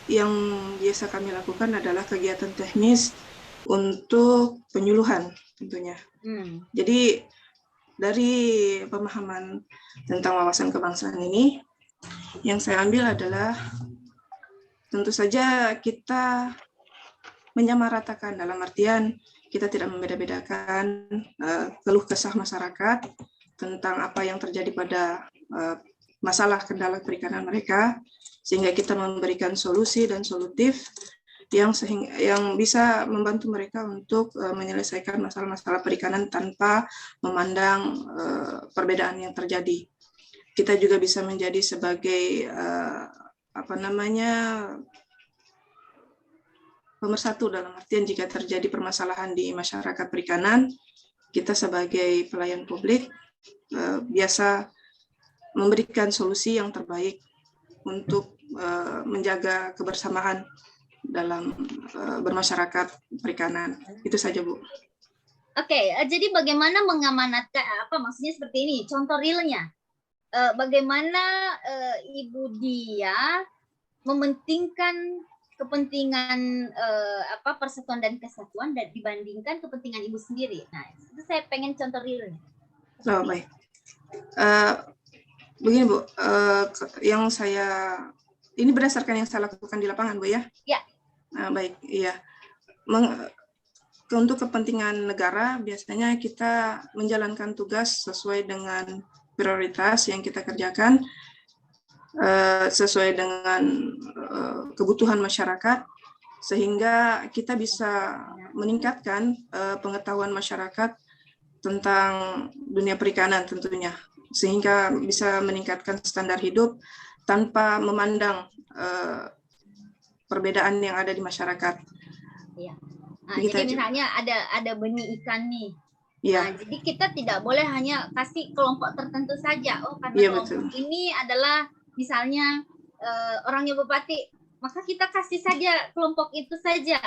yang biasa kami lakukan adalah kegiatan teknis untuk penyuluhan tentunya. Jadi dari pemahaman tentang wawasan kebangsaan ini, yang saya ambil adalah tentu saja kita menyamaratakan, dalam artian kita tidak membeda-bedakan keluh kesah masyarakat tentang apa yang terjadi pada masalah kendala perikanan mereka, sehingga kita memberikan solusi dan solutif yang bisa membantu mereka untuk menyelesaikan masalah-masalah perikanan tanpa memandang perbedaan yang terjadi. Kita juga bisa menjadi sebagai pemersatu, dalam artian jika terjadi permasalahan di masyarakat perikanan, kita sebagai pelayan publik biasa memberikan solusi yang terbaik untuk menjaga kebersamaan dalam bermasyarakat perikanan. Itu saja, Bu. Oke, jadi bagaimana mengamanatkan, maksudnya seperti ini, contoh realnya. Bagaimana Ibu Dia mementingkan kepentingan persatuan dan kesatuan dan dibandingkan kepentingan Ibu sendiri. Nah, itu saya pengen contoh realnya. Oh, baik. Begini, Bu, ini berdasarkan yang saya lakukan di lapangan, Bu, ya? Ya. Baik, iya. Untuk kepentingan negara, biasanya kita menjalankan tugas sesuai dengan prioritas yang kita kerjakan, sesuai dengan kebutuhan masyarakat, sehingga kita bisa meningkatkan pengetahuan masyarakat tentang dunia perikanan tentunya, sehingga bisa meningkatkan standar hidup tanpa memandang perbedaan yang ada di masyarakat. Iya. Nah, jadi misalnya ada benih ikan nih. Iya. Nah, jadi kita tidak boleh hanya kasih kelompok tertentu saja. Oh, karena kelompok ini adalah misalnya orangnya bupati, maka kita kasih saja kelompok itu saja.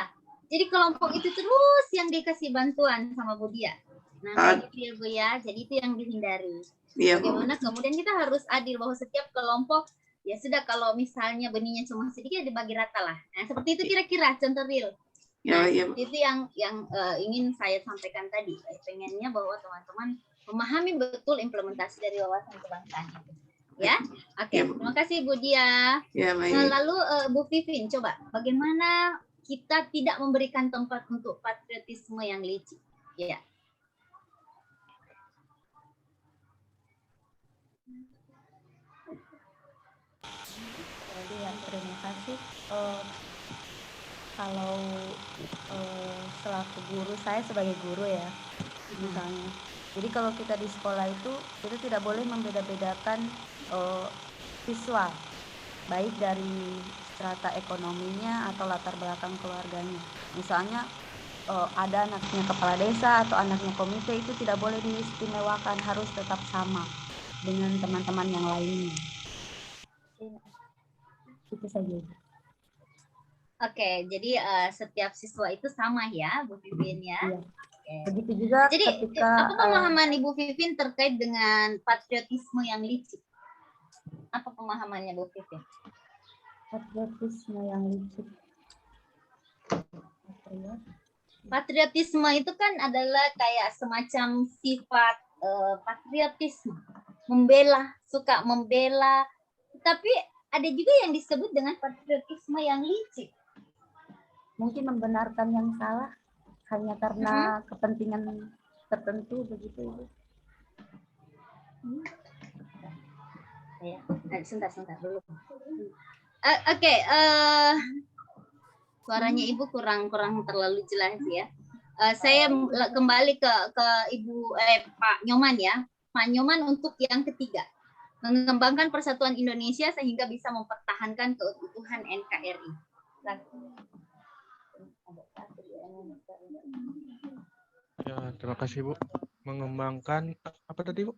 Jadi kelompok itu terus yang dikasih bantuan sama Bu Dia. Nah, kayak gitu ya, Bu, ya. Jadi itu yang dihindari. Iya, bagaimana kemudian kita harus adil bahwa setiap kelompok, ya sudah, kalau misalnya benihnya cuma sedikit dibagi rata lah. Nah, seperti itu kira-kira contoh real. Nah, itu yang ingin saya sampaikan tadi. Pengennya bahwa teman-teman memahami betul implementasi dari wawasan kebangsaan itu. Ya, oke. Terima kasih Bu Dia. Ya, baik. Nah, lalu Bu Vivin, coba bagaimana kita tidak memberikan tempat untuk patriotisme yang licik? Ya. Ya, terima kasih. Kalau selaku guru, saya sebagai guru ya, misalnya. Jadi kalau kita di sekolah itu, kita tidak boleh membeda-bedakan siswa, baik dari strata ekonominya atau latar belakang keluarganya. Misalnya ada anaknya kepala desa atau anaknya komite, itu tidak boleh diistimewakan, harus tetap sama dengan teman-teman yang lainnya. Itu saja. Oke, jadi setiap siswa itu sama ya, Bu Vivin ya. Iya. Oke. Begitu juga jadi, ketika apa pemahaman Ibu Vivin terkait dengan patriotisme yang licik? Apa pemahamannya Bu Vivin? Patriotisme yang licik. Patriotisme itu kan adalah kayak semacam sifat patriotisme, suka membela, tapi ada juga yang disebut dengan patriotisme yang licik. Mungkin membenarkan yang salah hanya karena kepentingan tertentu, begitu Ibu. Ya, sebentar dulu. Oke, suaranya Ibu kurang terlalu jelas ya. Saya kembali ke Ibu Pak Nyoman ya. Pak Nyoman untuk yang ketiga, mengembangkan persatuan Indonesia sehingga bisa mempertahankan keutuhan NKRI. Ya, terima kasih Bu. Mengembangkan apa tadi Bu?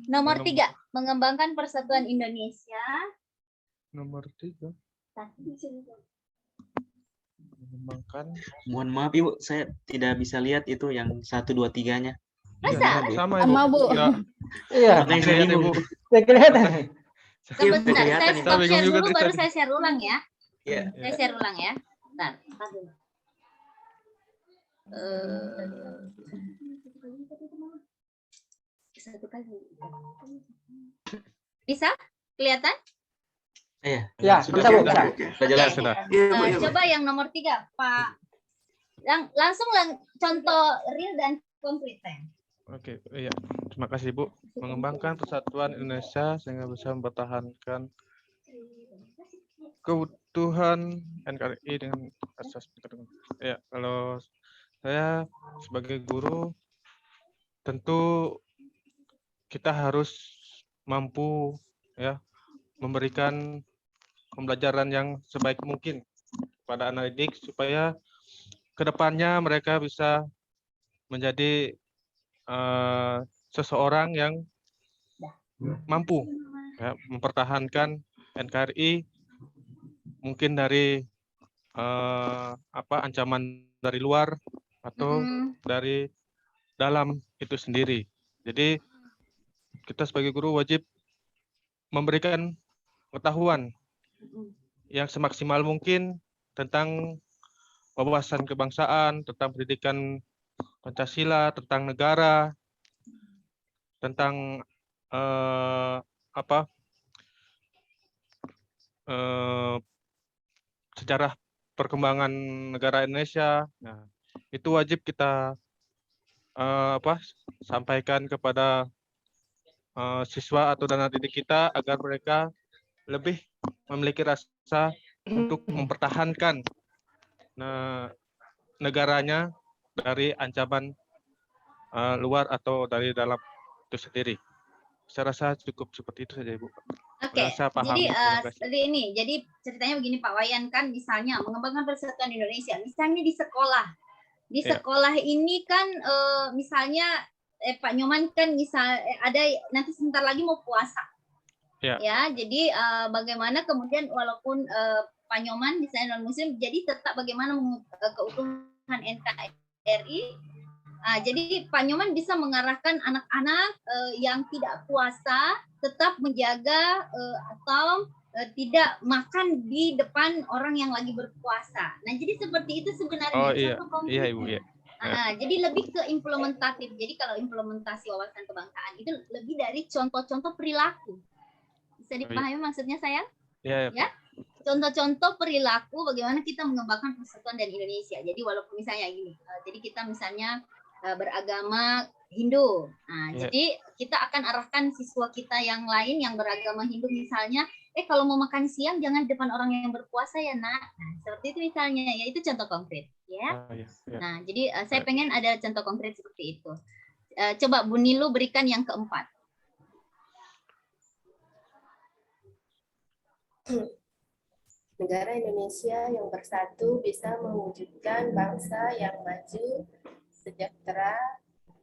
Nomor 3, mengembangkan persatuan Indonesia. Nomor 3. Mengembangkan. Mohon maaf Ibu, saya tidak bisa lihat itu yang 1, 2, 3-nya. Masa? Sama Sama, Ibu. Bu. Ya, Iya, seperti yang saya lihat Ibu. saya kelihatan. Sebentar, saya kelihatan stop ini. share Bingung juga dulu dari baru tadi. saya share ulang ya. Iya. Saya share ulang ya. Bentar. Satu kali. Bisa? Kelihatan? Iya. Ya, Sudah bisa Bu, kelihatan, bisa. Bu. Sudah jelas. Sudah. Coba yang nomor 3, Pak. Langsung contoh real dan konkret. Oke, iya. Terima kasih Bu. Mengembangkan persatuan Indonesia sehingga bisa mempertahankan keutuhan NKRI dengan asas perlindungan. Ya, kalau saya sebagai guru tentu kita harus mampu ya memberikan pembelajaran yang sebaik mungkin pada anak didik supaya kedepannya mereka bisa menjadi seseorang yang mampu ya, mempertahankan NKRI mungkin dari ancaman dari luar atau dari dalam itu sendiri. Jadi kita sebagai guru wajib memberikan pengetahuan yang semaksimal mungkin tentang wawasan kebangsaan, tentang pendidikan Pancasila, tentang negara, tentang sejarah perkembangan negara Indonesia. Nah, itu wajib kita sampaikan kepada siswa atau anak didik kita agar mereka lebih memiliki rasa untuk mempertahankan negaranya dari ancaman luar atau dari dalam itu sendiri. Saya rasa cukup seperti itu saja, Ibu. Oke, jadi ceritanya begini Pak Wayan, kan misalnya mengembangkan persatuan Indonesia, misalnya di sekolah. Di sekolah ini kan misalnya Pak Nyoman kan ada nanti sebentar lagi mau puasa. Ya, jadi bagaimana kemudian walaupun Pak Nyoman misalnya non muslim, jadi tetap bagaimana keutuhan NKRI. Jadi Pak Nyoman bisa mengarahkan anak-anak yang tidak puasa tetap menjaga atau tidak makan di depan orang yang lagi berpuasa. Nah, jadi seperti itu sebenarnya. Oh iya, iya Ibu ya. Jadi lebih ke implementatif. Jadi kalau implementasi wawasan kebangsaan itu lebih dari contoh-contoh perilaku. Bisa dipahami maksudnya saya? Iya. Ya. Contoh-contoh perilaku bagaimana kita mengembangkan persatuan dan Indonesia. Jadi walaupun misalnya gini, jadi kita misalnya beragama Hindu. Jadi kita akan arahkan siswa kita yang lain yang beragama Hindu misalnya, kalau mau makan siang jangan di depan orang yang berpuasa ya nak. Nah, seperti itu misalnya, ya itu contoh konkret, ya. Nah, jadi saya pengen ada contoh konkret seperti itu. Coba Bu Nilu berikan yang keempat. Negara Indonesia yang bersatu bisa mewujudkan bangsa yang maju, sejahtera,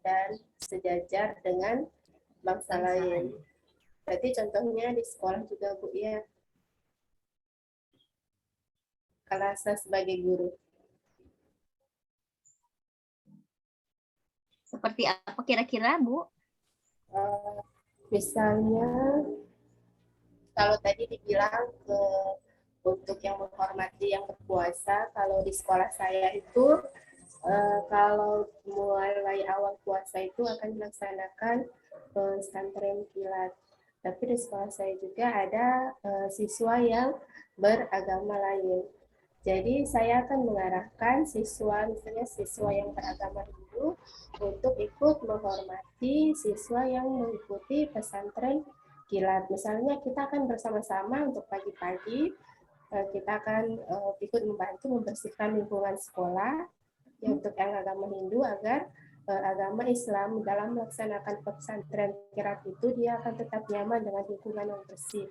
dan sejajar dengan bangsa lain. Berarti contohnya di sekolah juga Bu ya. Kalau saya sebagai guru. Seperti apa kira-kira Bu? Misalnya kalau tadi dibilang untuk yang menghormati yang berpuasa, kalau di sekolah saya itu kalau mulai awal puasa itu akan dilaksanakan pesantren kilat. Tapi di sekolah saya juga ada siswa yang beragama lain. Jadi saya akan mengarahkan siswa, misalnya siswa yang beragama Hindu untuk ikut menghormati siswa yang mengikuti pesantren kilat. Misalnya kita akan bersama-sama untuk pagi-pagi, kita akan ikut membantu membersihkan lingkungan sekolah, untuk yang agama Hindu agar agama Islam dalam melaksanakan pesantren kilat itu dia akan tetap nyaman dengan lingkungan yang bersih.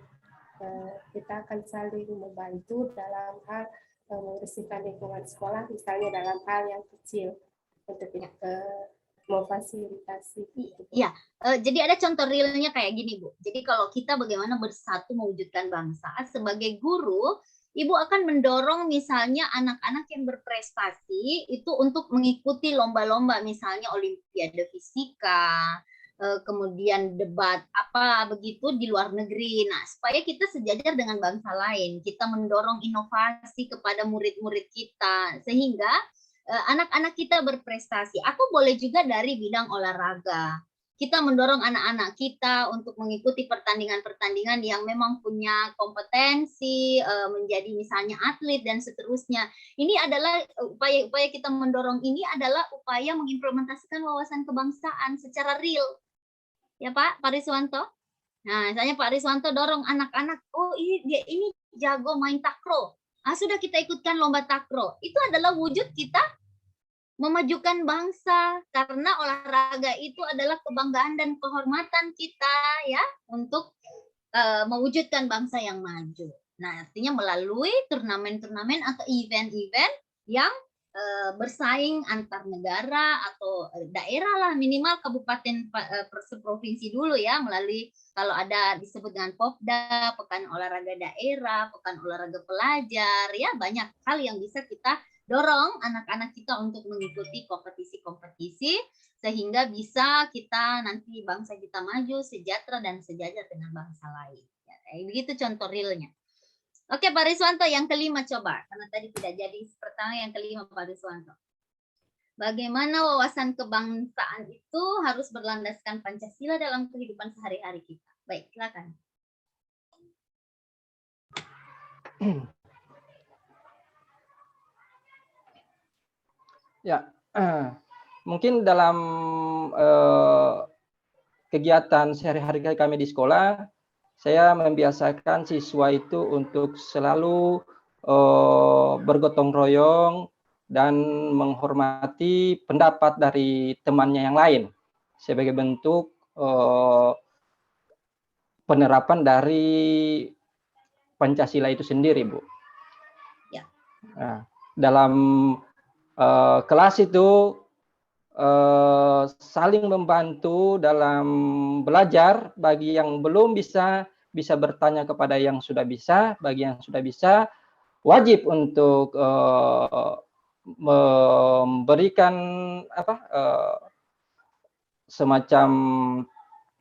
Kita akan saling membantu dalam hal membersihkan lingkungan sekolah, misalnya dalam hal yang kecil untuk memfasilitasi. Iya, jadi ada contoh realnya kayak gini Bu. Jadi kalau kita bagaimana bersatu mewujudkan bangsa sebagai guru, Ibu akan mendorong misalnya anak-anak yang berprestasi itu untuk mengikuti lomba-lomba, misalnya Olimpiade Fisika, kemudian debat apa begitu di luar negeri. Nah, supaya kita sejajar dengan bangsa lain, kita mendorong inovasi kepada murid-murid kita sehingga anak-anak kita berprestasi. Atau boleh juga dari bidang olahraga. Kita mendorong anak-anak kita untuk mengikuti pertandingan-pertandingan yang memang punya kompetensi, menjadi misalnya atlet dan seterusnya. Ini adalah upaya-upaya kita mendorong ini adalah upaya mengimplementasikan wawasan kebangsaan secara real. Ya Pak Riswanto? Nah, misalnya Pak Riswanto dorong anak-anak, oh dia ini jago main takraw. Sudah kita ikutkan lomba takraw. Itu adalah wujud kita memajukan bangsa, karena olahraga itu adalah kebanggaan dan kehormatan kita ya untuk mewujudkan bangsa yang maju. Nah, artinya melalui turnamen-turnamen atau event-event yang bersaing antar negara atau daerah lah, minimal kabupaten provinsi dulu ya, melalui kalau ada disebut dengan Popda, Pekan Olahraga Daerah, Pekan Olahraga Pelajar, ya banyak hal yang bisa kita dorong anak-anak kita untuk mengikuti kompetisi-kompetisi sehingga bisa kita nanti bangsa kita maju, sejahtera dan sejajar dengan bangsa lain. Ya, begitu contoh realnya. Oke Pak Riswanto, yang kelima coba, karena tadi tidak jadi pertama, yang kelima Pak Riswanto. Bagaimana wawasan kebangsaan itu harus berlandaskan Pancasila dalam kehidupan sehari-hari kita. Baik, silakan. Ya, mungkin dalam kegiatan sehari-hari kami di sekolah, saya membiasakan siswa itu untuk selalu bergotong royong dan menghormati pendapat dari temannya yang lain sebagai bentuk penerapan dari Pancasila itu sendiri, Bu. Ya. Nah, dalam kelas itu saling membantu dalam belajar. Bagi yang belum bisa bertanya kepada yang sudah bisa. Bagi yang sudah bisa, wajib untuk memberikan semacam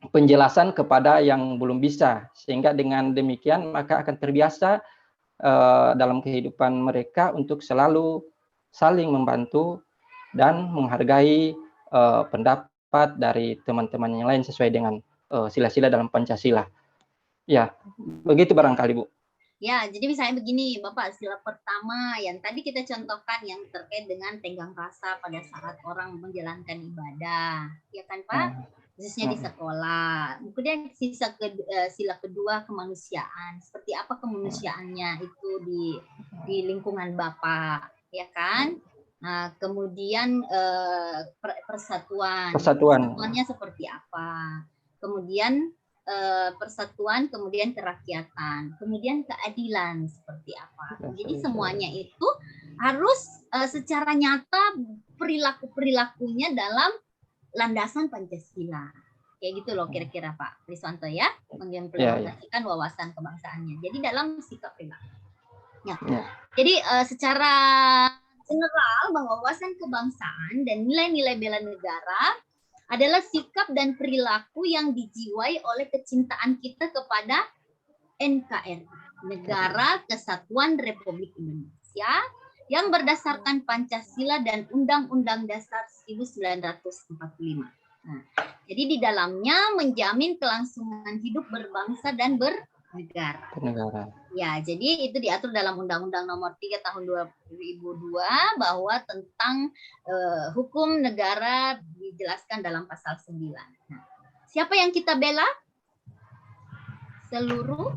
penjelasan kepada yang belum bisa, sehingga dengan demikian maka akan terbiasa dalam kehidupan mereka untuk selalu saling membantu dan menghargai pendapat dari teman-teman yang lain sesuai dengan sila-sila dalam Pancasila. Ya, begitu barangkali, Bu. Ya, jadi misalnya begini, Bapak, sila pertama yang tadi kita contohkan yang terkait dengan tenggang rasa pada saat orang menjalankan ibadah, ya kan Pak? Khususnya di sekolah. Kemudian sila kedua kemanusiaan. Seperti apa kemanusiaannya itu di lingkungan Bapak, ya kan? Nah, kemudian persatuannya seperti apa? Kemudian persatuan, kemudian kerakyatan, kemudian keadilan seperti apa. Jadi semuanya itu harus secara nyata perilakunya dalam landasan Pancasila. Kayak gitu loh kira-kira Pak Riswanto ya, mengimplementasikan wawasan kebangsaannya. Jadi dalam sikap perilaku. Ya. Jadi secara general bahwa wawasan kebangsaan dan nilai-nilai bela negara adalah sikap dan perilaku yang dijiwai oleh kecintaan kita kepada NKRI, Negara Kesatuan Republik Indonesia, yang berdasarkan Pancasila dan Undang-Undang Dasar 1945. Nah, jadi di dalamnya menjamin kelangsungan hidup berbangsa dan bernegara. Ya, jadi itu diatur dalam Undang-Undang Nomor 3 Tahun 2002 bahwa tentang hukum negara dijelaskan dalam pasal 9. Nah, siapa yang kita bela? Seluruh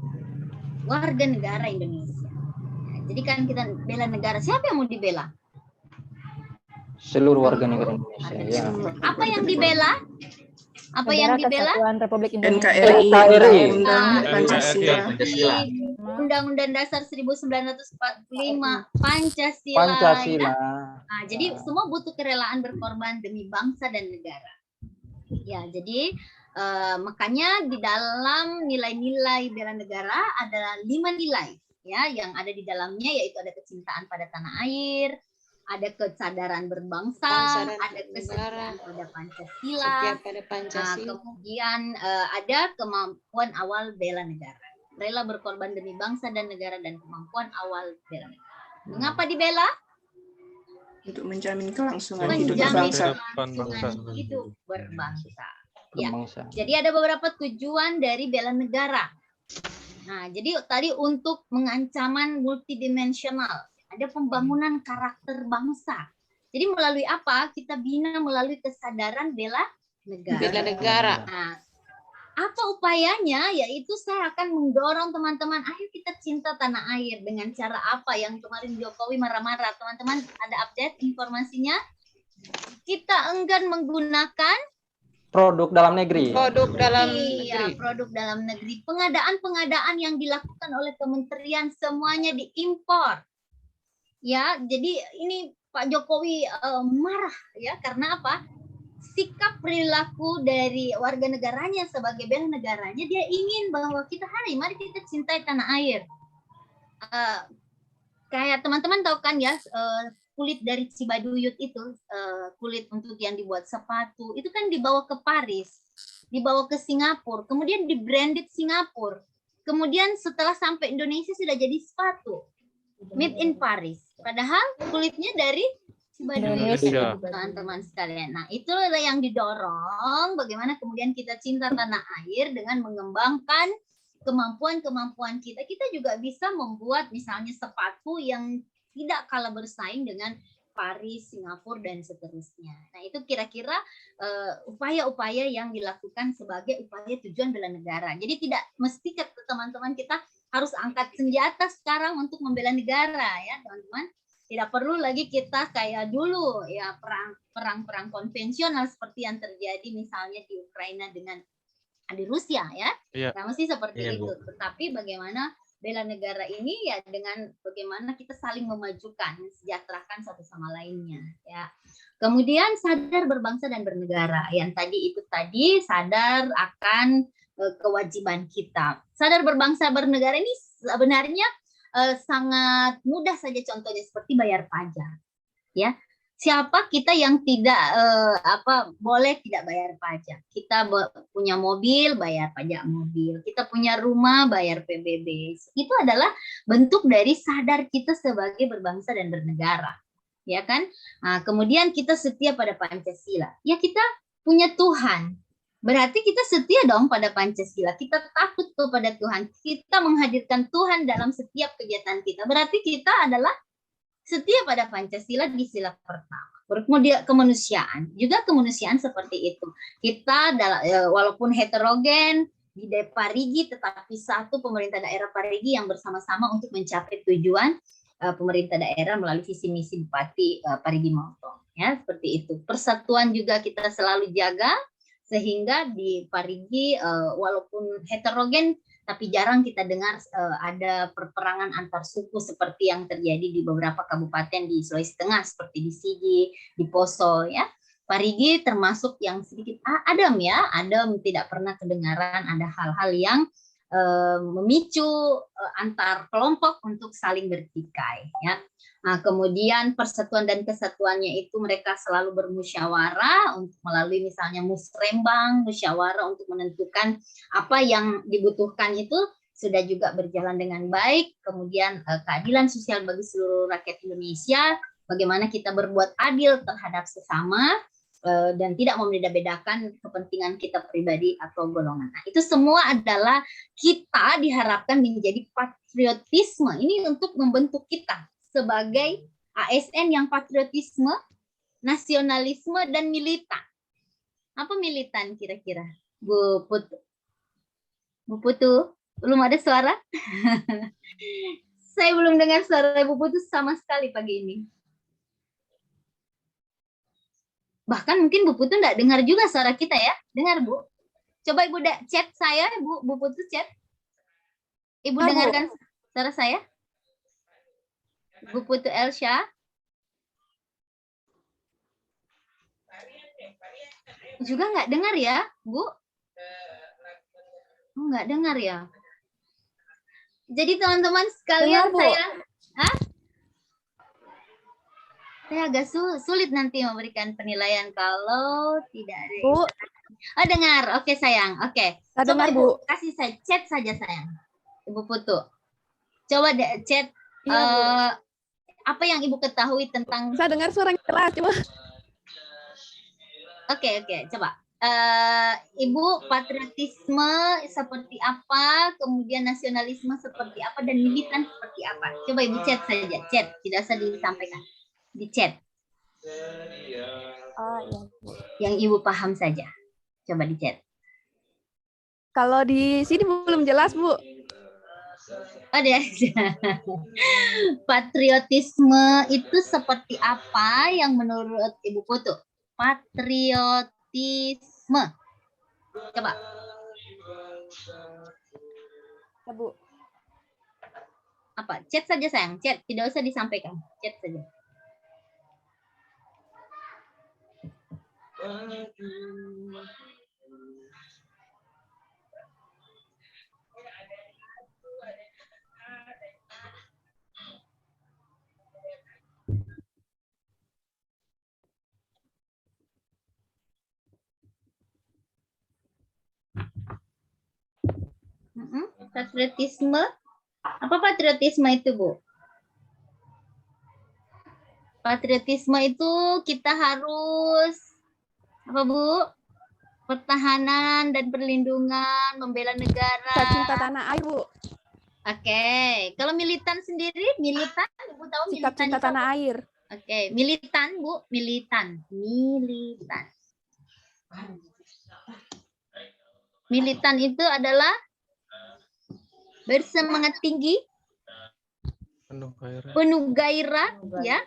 warga negara Indonesia. Nah, jadi kan kita bela negara, siapa yang mau dibela? Seluruh warga negara Indonesia. Ya. Apa yang dibela? Apa yang dibela? Kesatuan Republik Indonesia. NKRI. Pancasila. Undang-Undang Dasar 1945, Pancasila. Ya? Nah, jadi semua butuh kerelaan berkorban demi bangsa dan negara. Ya, jadi makanya di dalam nilai-nilai bela negara ada 5 nilai ya, yang ada di dalamnya yaitu ada kecintaan pada tanah air, ada kesadaran berbangsa, Bangsa dan ada kesetiaan negara, pada Pancasila, setia pada Pancasila. kemudian ada kemampuan awal bela negara, rela berkorban demi bangsa dan negara, dan kemampuan awal bela negara. Mengapa dibela? Untuk menjamin kelangsungan hidup Menjamin berbangsa. kelangsungan hidup berbangsa. Ya. Berbangsa. Jadi ada beberapa tujuan dari bela negara. Nah, jadi tadi untuk mengancaman multidimensional, ada pembangunan karakter bangsa. Jadi melalui apa? Kita bina melalui kesadaran bela negara. Bela negara. Nah, apa upayanya? Yaitu saya akan mendorong teman-teman, ayo kita cinta tanah air. Dengan cara apa? Yang kemarin Jokowi marah-marah. Teman-teman ada update informasinya? Kita enggan menggunakan Produk dalam negeri. Produk dalam iya, negeri. produk dalam negeri. Pengadaan-pengadaan yang dilakukan oleh kementerian semuanya diimpor. Ya, jadi ini Pak Jokowi marah ya karena apa? Sikap perilaku dari warga negaranya sebagai bela negaranya, dia ingin bahwa kita mari kita cintai tanah air. Kayak teman-teman tahu kan ya, kulit dari Cibaduyut itu, kulit untuk yang dibuat sepatu, itu kan dibawa ke Paris, dibawa ke Singapura, kemudian di-branded Singapura. Kemudian setelah sampai Indonesia sudah jadi sepatu, made in Paris. Padahal kulitnya dari Cibaduyut, teman-teman sekalian. Nah, itulah yang didorong, bagaimana kemudian kita cinta tanah air dengan mengembangkan kemampuan-kemampuan kita. Kita juga bisa membuat misalnya sepatu yang tidak kalah bersaing dengan Paris, Singapura, dan seterusnya. Nah, itu kira-kira upaya-upaya yang dilakukan sebagai upaya tujuan bela negara. Jadi tidak mesti teman-teman kita harus angkat senjata sekarang untuk membela negara, ya teman-teman. Tidak perlu lagi kita kayak dulu ya perang-perang konvensional seperti yang terjadi misalnya di Ukraina dengan di Rusia ya. Nah, mesti seperti itu. Tetapi bagaimana bela negara ini ya dengan bagaimana kita saling memajukan, mensejahterakan satu sama lainnya ya. Kemudian sadar berbangsa dan bernegara. Yang tadi sadar akan kewajiban kita. Sadar berbangsa bernegara ini sebenarnya sangat mudah saja, contohnya seperti bayar pajak. Ya. Siapa kita yang tidak boleh tidak bayar pajak? Kita punya mobil, bayar pajak mobil. Kita punya rumah, bayar PBB. Itu adalah bentuk dari sadar kita sebagai berbangsa dan bernegara, ya kan? Nah, kemudian kita setia pada Pancasila. Ya, kita punya Tuhan. Berarti kita setia dong pada Pancasila. Kita takut kepada Tuhan. Kita menghadirkan Tuhan dalam setiap kegiatan kita. Berarti kita adalah setia pada Pancasila di sila pertama. Kemudian kemanusiaan, juga kemanusiaan seperti itu. Kita walaupun heterogen di Parigi, tetapi satu pemerintah daerah Parigi yang bersama-sama untuk mencapai tujuan pemerintah daerah melalui visi misi Bupati Parigi Motong. Ya, seperti itu. Persatuan juga kita selalu jaga sehingga di Parigi walaupun heterogen tapi jarang kita dengar ada perperangan antar suku seperti yang terjadi di beberapa kabupaten di Sulawesi Tengah seperti di Sigi, di Poso ya. Parigi termasuk yang sedikit adem ya, adem, tidak pernah kedengaran ada hal-hal yang memicu antar kelompok untuk saling bertikai ya. Nah, kemudian persatuan dan kesatuannya itu mereka selalu bermusyawarah untuk melalui misalnya musrembang, musyawarah untuk menentukan apa yang dibutuhkan itu sudah juga berjalan dengan baik. Kemudian keadilan sosial bagi seluruh rakyat Indonesia, bagaimana kita berbuat adil terhadap sesama dan tidak membeda-bedakan kepentingan kita pribadi atau golongan. Nah, itu semua adalah kita diharapkan menjadi patriotisme. Ini untuk membentuk kita sebagai ASN yang patriotisme, nasionalisme, dan militan. Apa militan kira-kira? Bu Putu? Bu Putu, belum ada suara? Saya belum dengar suara Bu Putu sama sekali pagi ini. Bahkan mungkin Bu Putu enggak dengar juga suara kita ya. Dengar, Bu? Coba Ibu chat saya, Bu Putu chat. Ibu dengarkan suara saya? Bu Putu Elsha. Juga nggak dengar ya, Bu? Nggak dengar ya. Jadi teman-teman sekalian, Dengar, Bu. saya agak sulit nanti memberikan penilaian kalau tidak ada. Bu. Oh, dengar. Oke, sayang. Oke. Saya Coba dengar, Ibu Bu. kasih saya chat saja, sayang. Ibu Putu. Coba chat Iya, apa yang Ibu ketahui tentang. Saya dengar suaranya keras, cuma Oke, coba. Ibu, patriotisme seperti apa, kemudian nasionalisme seperti apa, dan militan seperti apa. Coba Ibu chat saja, chat. Tidak usah disampaikan. Di chat. Oh, iya, Bu. Yang Ibu paham saja. Coba di chat. kalau di sini belum jelas, Bu. Ada. Patriotisme itu seperti apa yang menurut Ibu Putu? Patriotisme. Coba. Ya, Bu. Apa? Chat saja, sayang. Chat. Tidak usah disampaikan. Chat saja. Patriotisme. Apa patriotisme itu, Bu? Patriotisme itu kita harus apa, Bu? Pertahanan dan perlindungan, membela negara. Saya cinta tanah air, Bu. Oke. Kalau militan sendiri, militan, Ibu tahu Sikap militan cinta itu tanah apa? air. Oke, militan, Bu, militan. Militan itu adalah bersemangat tinggi, penuh gairah, ya.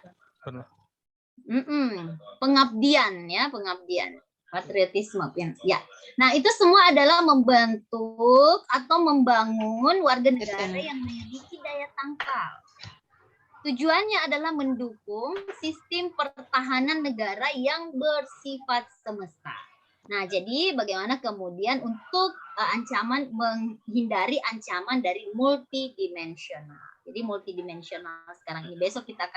Pengabdian, ya, pengabdian. Patriotisme, ya. Nah, itu semua adalah membentuk atau membangun warga negara yang memiliki daya tangkal. Tujuannya adalah mendukung sistem pertahanan negara yang bersifat semesta. Nah, jadi bagaimana kemudian untuk ancaman, menghindari ancaman dari multidimensional. Jadi multidimensional sekarang ini. Besok kita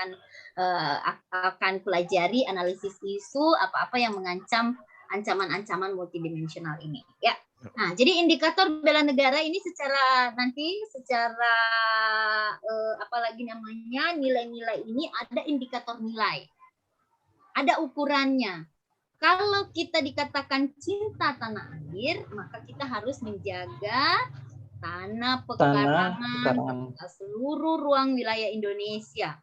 akan pelajari analisis isu apa-apa yang mengancam ancaman-ancaman multidimensional ini. Ya. Nah, jadi indikator bela negara ini secara apalagi namanya, nilai-nilai ini ada indikator nilai. Ada ukurannya. Kalau kita dikatakan cinta tanah air, maka kita harus menjaga tanah pekarangan seluruh ruang wilayah Indonesia.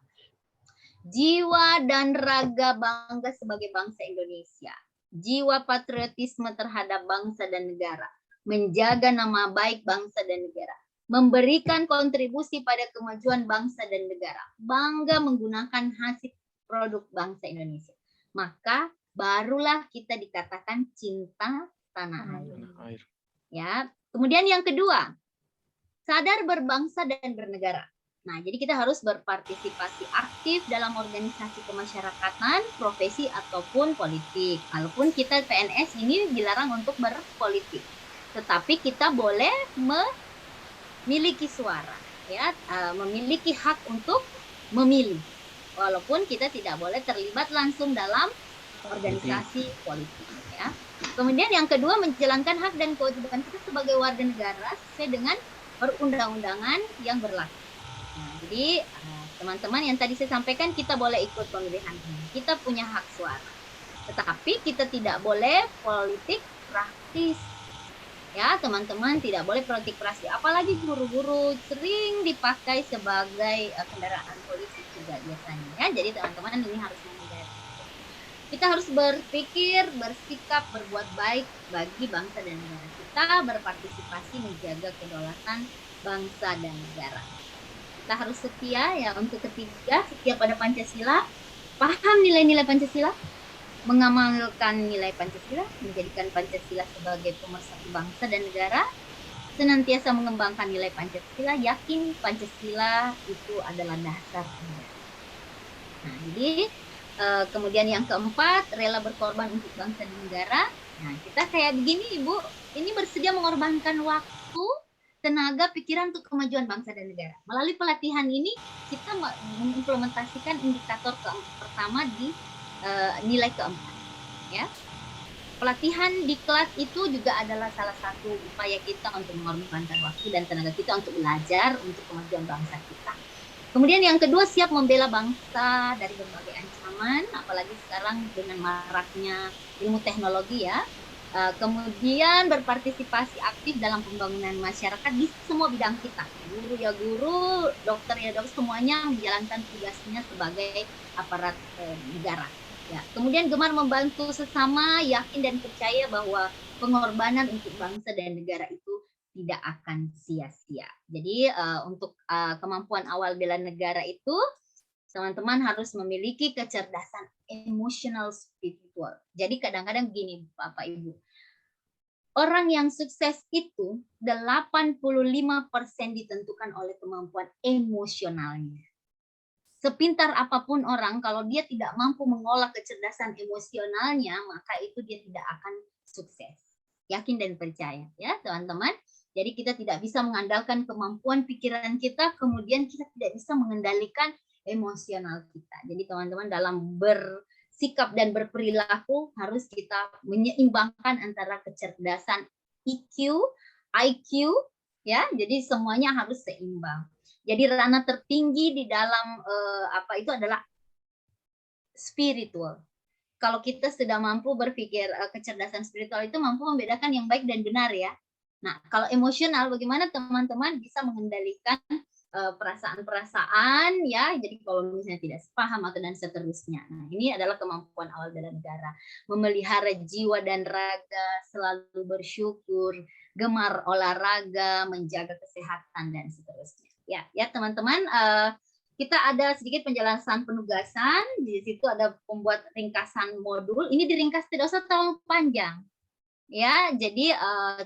Jiwa dan raga bangga sebagai bangsa Indonesia. Jiwa patriotisme terhadap bangsa dan negara. Menjaga nama baik bangsa dan negara. Memberikan kontribusi pada kemajuan bangsa dan negara. Bangga menggunakan hasil produk bangsa Indonesia. Maka barulah kita dikatakan cinta tanah air. Ya. Kemudian yang kedua, sadar berbangsa dan bernegara. Nah, jadi kita harus berpartisipasi aktif dalam organisasi kemasyarakatan, profesi ataupun politik. Walaupun kita PNS ini dilarang untuk berpolitik, tetapi kita boleh memiliki suara, ya, memiliki hak untuk memilih. Walaupun kita tidak boleh terlibat langsung dalam organisasi politik, ya. Kemudian yang kedua, menjalankan hak dan kewajiban kita sebagai warga negara sesuai dengan perundang-undangan yang berlaku. Nah, jadi teman-teman yang tadi saya sampaikan, kita boleh ikut pemilihan ini, kita punya hak suara, tetapi kita tidak boleh politik praktis, ya teman-teman, tidak boleh politik praktis, apalagi guru-guru sering dipakai sebagai kendaraan politik juga biasanya, ya. Jadi teman-teman ini harus menghindari. Kita harus berpikir, bersikap, berbuat baik bagi bangsa dan negara. Kita berpartisipasi menjaga kedaulatan bangsa dan negara. Kita harus setia, ya. Untuk ketiga, setia pada Pancasila, paham nilai-nilai Pancasila, mengamalkan nilai Pancasila, menjadikan Pancasila sebagai pemersatu bangsa dan negara, senantiasa mengembangkan nilai Pancasila, yakin Pancasila itu adalah dasar negara. Nah, jadi kemudian yang keempat, rela berkorban untuk bangsa dan negara. Nah, kita kayak begini, Ibu, ini bersedia mengorbankan waktu, tenaga, pikiran untuk kemajuan bangsa dan negara. Melalui pelatihan ini kita mengimplementasikan indikator pertama di nilai keempat. Ya, pelatihan di kelas itu juga adalah salah satu upaya kita untuk mengorbankan waktu dan tenaga kita untuk belajar untuk kemajuan bangsa kita. Kemudian yang kedua, siap membela bangsa dari berbagai ancaman, apalagi sekarang dengan maraknya ilmu teknologi ya. Kemudian berpartisipasi aktif dalam pembangunan masyarakat di semua bidang kita. Guru ya guru, dokter ya dokter, semuanya menjalankan tugasnya sebagai aparat negara. Ya. Kemudian gemar membantu sesama, yakin dan percaya bahwa pengorbanan untuk bangsa dan negara itu tidak akan sia-sia. Jadi untuk kemampuan awal bela negara itu, teman-teman harus memiliki kecerdasan emosional spiritual. Jadi kadang-kadang gini Bapak Ibu, orang yang sukses itu 85% ditentukan oleh kemampuan emosionalnya. Sepintar apapun orang, kalau dia tidak mampu mengolah kecerdasan emosionalnya, maka itu dia tidak akan sukses. Yakin dan percaya ya teman-teman. Jadi kita tidak bisa mengandalkan kemampuan pikiran kita, kemudian kita tidak bisa mengendalikan emosional kita. Jadi teman-teman dalam bersikap dan berperilaku harus kita menyeimbangkan antara kecerdasan EQ, IQ, ya. Jadi semuanya harus seimbang. Jadi ranah tertinggi di dalam itu adalah spiritual. Kalau kita sudah mampu berpikir kecerdasan spiritual itu mampu membedakan yang baik dan benar ya. Nah, kalau emosional bagaimana teman-teman bisa mengendalikan perasaan-perasaan ya. Jadi kalau misalnya tidak sepaham atau dan seterusnya. Nah, ini adalah kemampuan awal bela negara. Memelihara jiwa dan raga, selalu bersyukur, gemar olahraga, menjaga kesehatan dan seterusnya. Ya teman-teman, kita ada sedikit penjelasan penugasan. Di situ ada pembuat ringkasan modul. Ini diringkas tidak usah terlalu panjang. Ya, jadi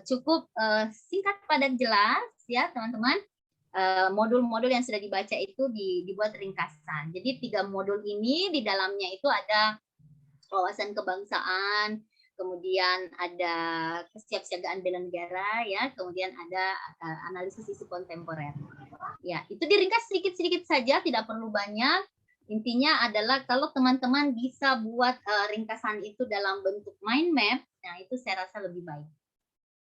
cukup singkat padat jelas ya teman-teman. Modul-modul yang sudah dibaca itu dibuat ringkasan. Jadi 3 modul ini di dalamnya itu ada wawasan kebangsaan, kemudian ada kesiapsiagaan bela negara ya, kemudian ada analisis isu kontemporer. Ya, itu diringkas sedikit-sedikit saja, tidak perlu banyak. Intinya adalah kalau teman-teman bisa buat ringkasan itu dalam bentuk mind map, nah itu saya rasa lebih baik.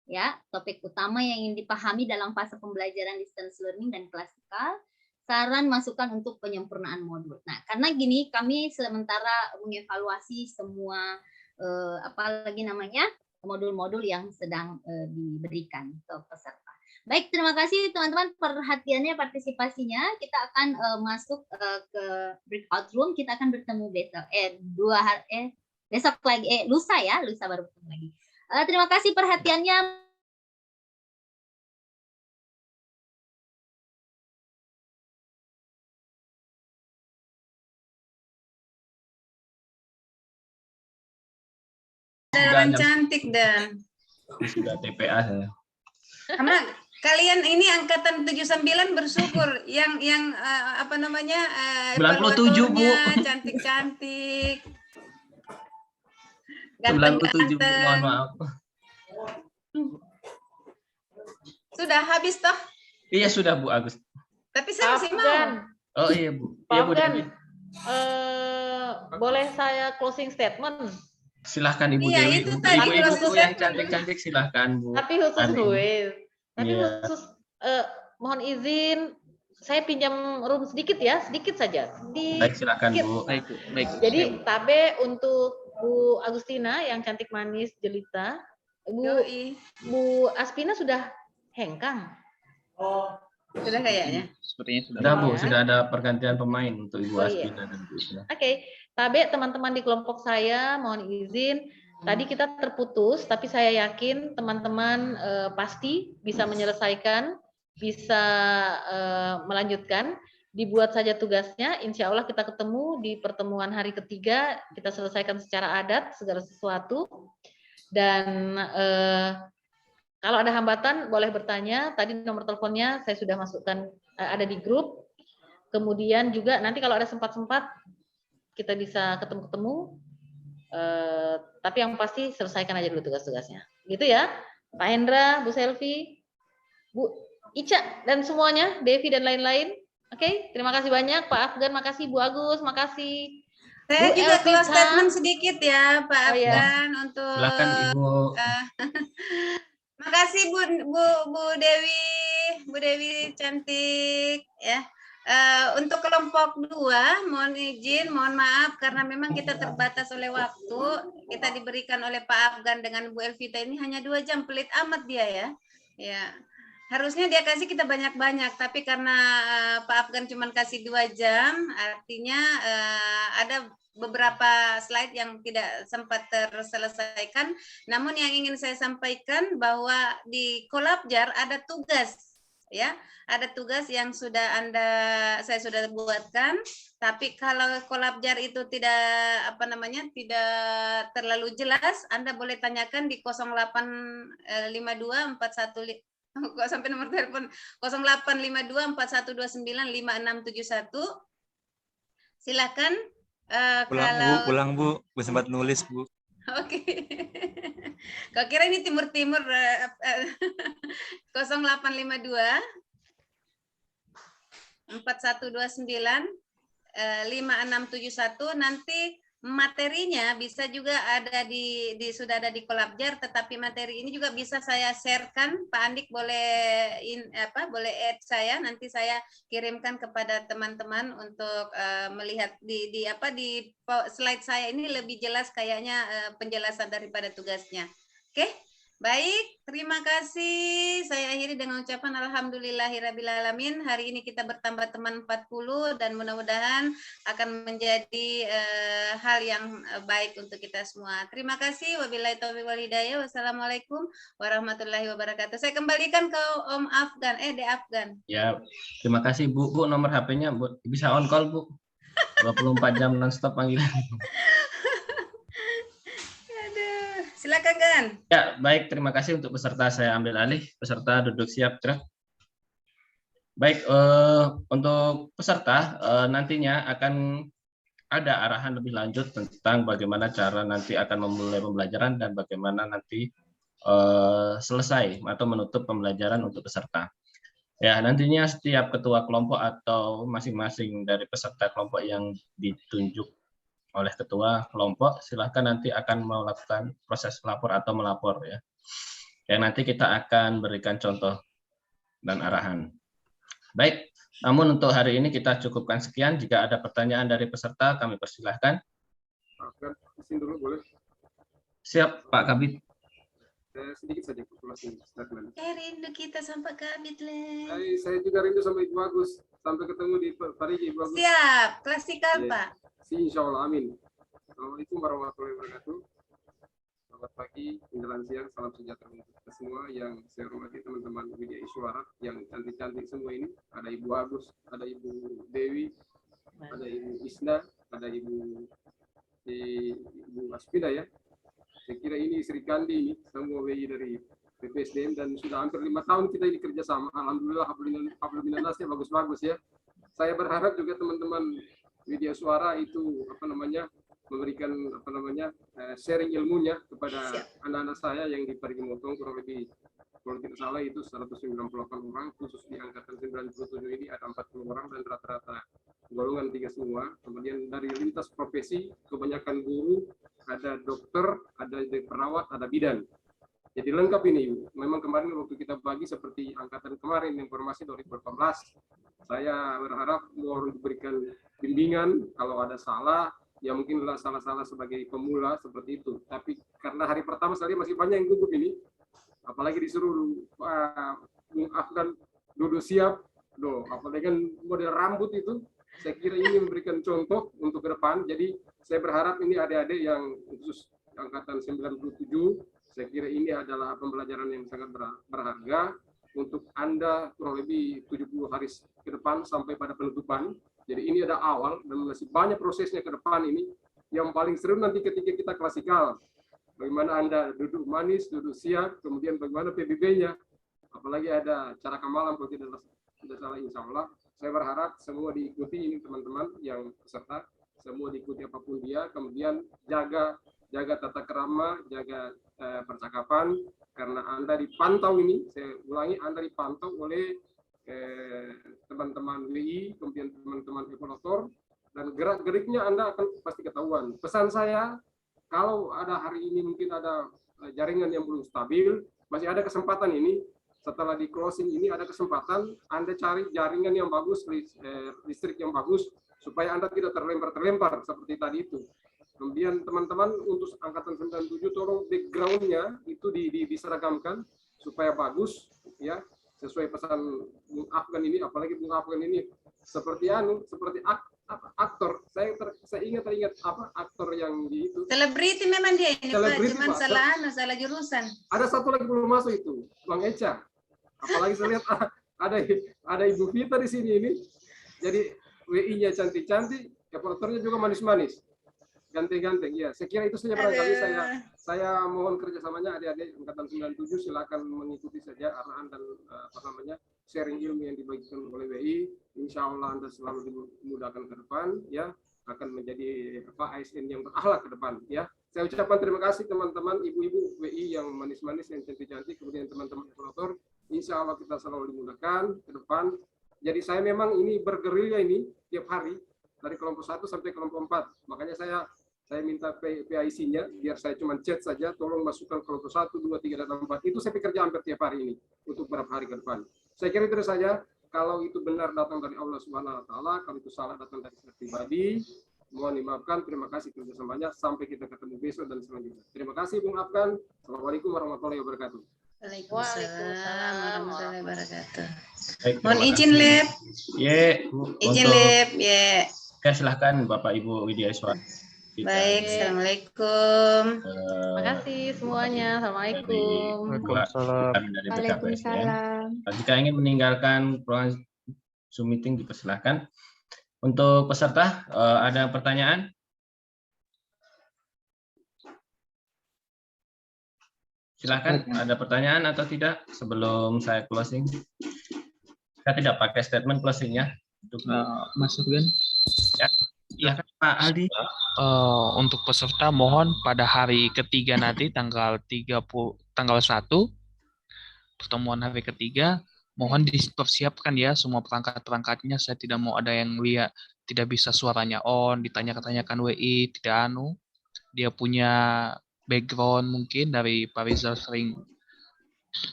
Ya, topik utama yang ingin dipahami dalam fase pembelajaran distance learning dan klasikal, saran masukan untuk penyempurnaan modul. Nah, karena gini, kami sementara mengevaluasi semua modul-modul yang sedang diberikan ke peserta. Baik, terima kasih teman-teman perhatiannya, partisipasinya. Kita akan masuk ke breakout room. Kita akan bertemu besok. Besok lagi. Lusa ya, lusa baru bertemu lagi. Terima kasih perhatiannya. Orang cantik dan sudah TPA saya. Karena kalian ini angkatan 79 bersyukur yang 97 Bu. Cantik-cantik. 97 Bu, mohon maaf. Sudah habis toh? Iya sudah Bu Agus. Tapi saya masih mau. Oh iya Bu. Pak Iya Bu. Boleh saya closing statement? Silahkan Ibu Iya, Dewi. itu Untuk tadi ibu-ibu yang cantik-cantik silahkan Bu. Tapi khusus Louis. Tapi Iya. khusus mohon izin saya pinjam room sedikit ya, sedikit saja. Baik silakan Bu. Baik. Jadi tabe untuk Bu Agustina yang cantik manis jelita. Bu Aspina sudah hengkang. Sudah kayaknya. Sepertinya sudah Bu, sudah ada pergantian pemain untuk Ibu Aspina dan Bu Isna. Oke, tabe teman-teman di kelompok saya mohon izin. Tadi kita terputus, tapi saya yakin teman-teman pasti bisa menyelesaikan, bisa melanjutkan. Dibuat saja tugasnya, insya Allah kita ketemu di pertemuan hari ketiga, kita selesaikan secara adat segala sesuatu. Dan kalau ada hambatan boleh bertanya, tadi nomor teleponnya saya sudah masukkan, ada di grup. Kemudian juga nanti kalau ada sempat-sempat, kita bisa ketemu-ketemu. Tapi yang pasti selesaikan aja dulu tugas-tugasnya. Gitu ya, Pak Hendra, Bu Selvi, Bu Ica dan semuanya, Devi dan lain-lain. Oke, terima kasih banyak Pak Afgan, makasih Bu Agus, makasih. Saya Bu juga close Elvita. statement sedikit ya Pak Oh, ya. Afgan untuk Silakan Ibu. Makasih Bu Dewi cantik ya. Untuk kelompok 2 mohon izin, mohon maaf karena memang kita terbatas oleh waktu. Kita diberikan oleh Pak Afgan dengan Bu Elvita ini hanya 2 jam, pelit amat dia ya. Ya. Harusnya dia kasih kita banyak-banyak, tapi karena Pak Afgan cuma kasih 2 jam, artinya ada beberapa slide yang tidak sempat terselesaikan. Namun yang ingin saya sampaikan bahwa di Kolabjar ada tugas, ya, ada tugas yang saya sudah buatkan. Tapi kalau Kolabjar itu tidak tidak terlalu jelas, Anda boleh tanyakan di 0852 41 kok sampai nomor telepon 085241295671. Silakan. Pulang Bu, sempat nulis Bu. Oke. Kau kira ini timur-timur 0852 4129 5671. Nanti materinya bisa juga ada sudah ada di Kolabjar, tetapi materi ini juga bisa saya sharekan. Pak Andik boleh boleh add saya, nanti saya kirimkan kepada teman-teman untuk melihat di slide saya ini lebih jelas kayaknya penjelasan daripada tugasnya. Oke? Baik, terima kasih. Saya akhiri dengan ucapan alhamdulillahirrabbilalamin. Hari ini kita bertambah teman 40 dan mudah-mudahan akan menjadi hal yang baik untuk kita semua. Terima kasih. Wabillahi taufiq wal hidayah. Wassalamualaikum warahmatullahi wabarakatuh. Saya kembalikan ke Om Afgan, De Afgan. Ya, terima kasih Bu. Bu, nomor HP-nya Bu, bisa on call Bu. 24 jam non-stop panggilan. Silakan Gan. Ya, baik, terima kasih untuk peserta, saya ambil alih. Peserta duduk siap, gerak. Baik, untuk peserta nantinya akan ada arahan lebih lanjut tentang bagaimana cara nanti akan memulai pembelajaran dan bagaimana nanti selesai atau menutup pembelajaran untuk peserta. Ya, nantinya setiap ketua kelompok atau masing-masing dari peserta kelompok yang ditunjuk oleh ketua kelompok, silahkan nanti akan melakukan proses melapor atau melapor ya. Yang nanti kita akan berikan contoh dan arahan. Baik, namun untuk hari ini kita cukupkan sekian. Jika ada pertanyaan dari peserta, kami persilahkan. Izin dulu boleh? Siap, Pak Kabit. Sedikit saja populasi statement. Rindu kita sampai Kabit Le. Saya juga rindu sama Ibu Agus. Sampai ketemu di Parigi Ibu Agus. Siap, klasikal Pak. Insya Allah, amin. Assalamualaikum warahmatullahi wabarakatuh. Selamat pagi, menjelang siang, salam sejahtera untuk kita semua. Yang saya hormati teman-teman Widya Iswara yang cantik-cantik semua ini. Ada Ibu Agus, ada Ibu Dewi, ada Ibu Isna, ada Ibu Aspida ya. Saya kira ini Sri Kandi ini, semua WI dari PPSDM dan sudah hampir 5 tahun kita ini kerjasama. Alhamdulillah, hablumminannasnya bagus-bagus ya. Saya berharap juga teman-teman Widya Suara itu memberikan sharing ilmunya kepada anak-anak saya yang di Parigi Motong, kurang lebih kalau tidak salah itu 198 orang, khusus di angkatan 97 ini ada 40 orang dan rata-rata golongan 3 semua. Kemudian dari lintas profesi kebanyakan guru, ada dokter, ada perawat, ada bidan. Jadi lengkap ini. Memang kemarin waktu kita bagi seperti angkatan kemarin informasi 2018, saya berharap mau diberikan bimbingan kalau ada salah, ya mungkinlah salah-salah sebagai pemula seperti itu. Tapi karena hari pertama saya masih banyak yang gugup ini, apalagi disuruh Bung Afgan duduk siap, apalagi kan model rambut itu, saya kira ini memberikan contoh untuk ke depan. Jadi saya berharap ini adik-adik yang khusus angkatan 97, saya kira ini adalah pembelajaran yang sangat berharga untuk Anda kurang lebih 70 hari ke depan sampai pada penutupan. Jadi ini ada awal dan masih banyak prosesnya ke depan ini. Yang paling seru nanti ketika kita klasikal. Bagaimana Anda duduk manis, duduk siap, kemudian bagaimana PBB-nya. Apalagi ada cara kamalam kalau tidak salah, insya Allah. Saya berharap semua diikuti ini teman-teman yang peserta. Semua diikuti apapun dia, kemudian jaga jaga tata krama, jaga percakapan, karena Anda dipantau ini, saya ulangi, Anda dipantau oleh teman-teman WI, kemudian teman-teman evaluator, dan gerak-geriknya Anda akan pasti ketahuan. Pesan saya, kalau ada hari ini mungkin ada jaringan yang belum stabil, masih ada kesempatan ini, setelah di closing ini ada kesempatan Anda cari jaringan yang bagus, listrik yang bagus, supaya Anda tidak terlempar-terlempar seperti tadi itu. Kemudian teman-teman untuk angkatan 97 tolong background-nya itu diseragamkan supaya bagus ya, sesuai pesan Bung Afgan ini, apalagi Bung Afgan ini seperti aktor. Saya teringat apa aktor yang di itu. Selebriti memang dia ini Pak, cuman Pak. salah jurusan. Ada satu lagi belum masuk itu, Bang Eca. Apalagi saya lihat ada Ibu Vita di sini ini. Jadi WI-nya cantik-cantik, evaluatornya juga manis-manis. Ganteng-ganteng, ya. Saya kira itu saja barangkali saya mohon kerjasamanya adik-adik angkatan 97, silakan mengikuti saja arahan dan sharing ilmu yang dibagikan oleh WI. Insya Allah Anda selalu dimudahkan ke depan, ya, akan menjadi ASN yang berakhlak ke depan, ya. Saya ucapkan terima kasih teman-teman, ibu-ibu WI yang manis-manis, yang cantik-cantik, kemudian teman-teman evaluator. Insya Allah kita selalu dimudahkan ke depan. Jadi saya memang ini bergerilya ini tiap hari dari kelompok 1 sampai kelompok 4. Makanya saya minta PIC-nya, biar saya cuma chat saja, tolong masukkan kelompok 1, 2, 3, dan 4. Itu saya kerja hampir tiap hari ini, untuk beberapa hari ke depan. Saya kira itu saja, kalau itu benar datang dari Allah Subhanahu wa Ta'ala, kalau itu salah datang dari saya pribadi, mohon dimaafkan, terima kasih kerjasamanya, sampai kita ketemu besok dan selanjutnya. Terima kasih Bung Afgan, Assalamualaikum warahmatullahi wabarakatuh. Waalaikumsalam warahmatullahi wabarakatuh. Baik, Mohon terima izin, kasih. Lep. Izin, Lep, ya. Oke, silahkan Bapak Ibu Widya Iswar. Baik, Assalamualaikum. Terima kasih semuanya. Assalamualaikum. Dari BKPS, ya. Jika ingin meninggalkan ruangan Zoom meeting dipersilahkan. Untuk peserta, ada pertanyaan? Silahkan, ada pertanyaan atau tidak sebelum saya closing? Saya tidak pakai statement closingnya. Mas Afgan? Ya. Ya, Pak Aldi. Untuk peserta mohon pada hari ketiga nanti tanggal 1 pertemuan hari ketiga mohon dipersiapkan ya semua perangkat-perangkatnya. Saya tidak mau ada yang lihat tidak bisa suaranya on, ditanya-tanyakan WI, tidak dia punya background mungkin dari Pak Rizal sering